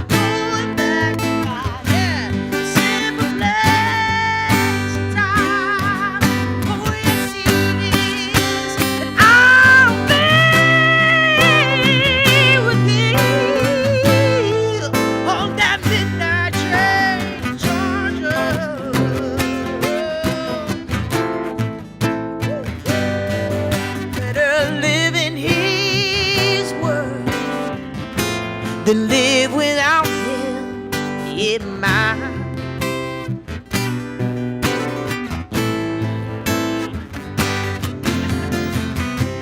going back to find, yeah, simple place and time. Oh, yes, he is, and I'll be with him on that midnight train to Georgia. Better live in his word than live without him in mine.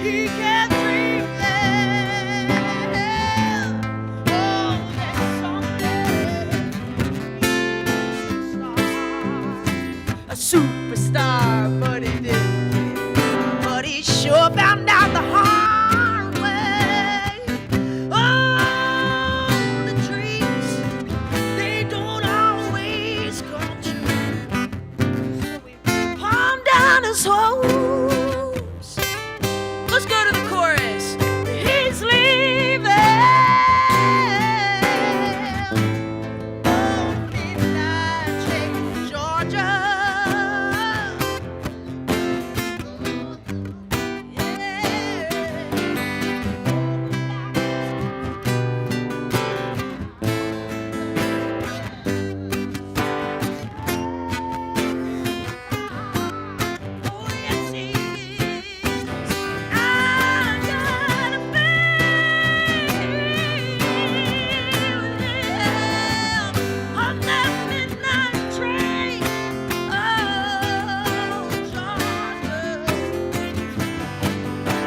He can dream that, oh, that someday he's a superstar, but he didn't. But he sure found out the hard way. Oh, the dreams, they don't always come true. So we palm down his hopes. Let's go to the chorus. He's leaving. Oh, midnight train to Georgia. Oh, yes, he is. I gotta be with him on that midnight train. Oh, Georgia.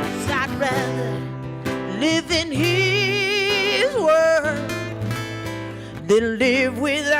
'Cause I'd rather live in his world than live without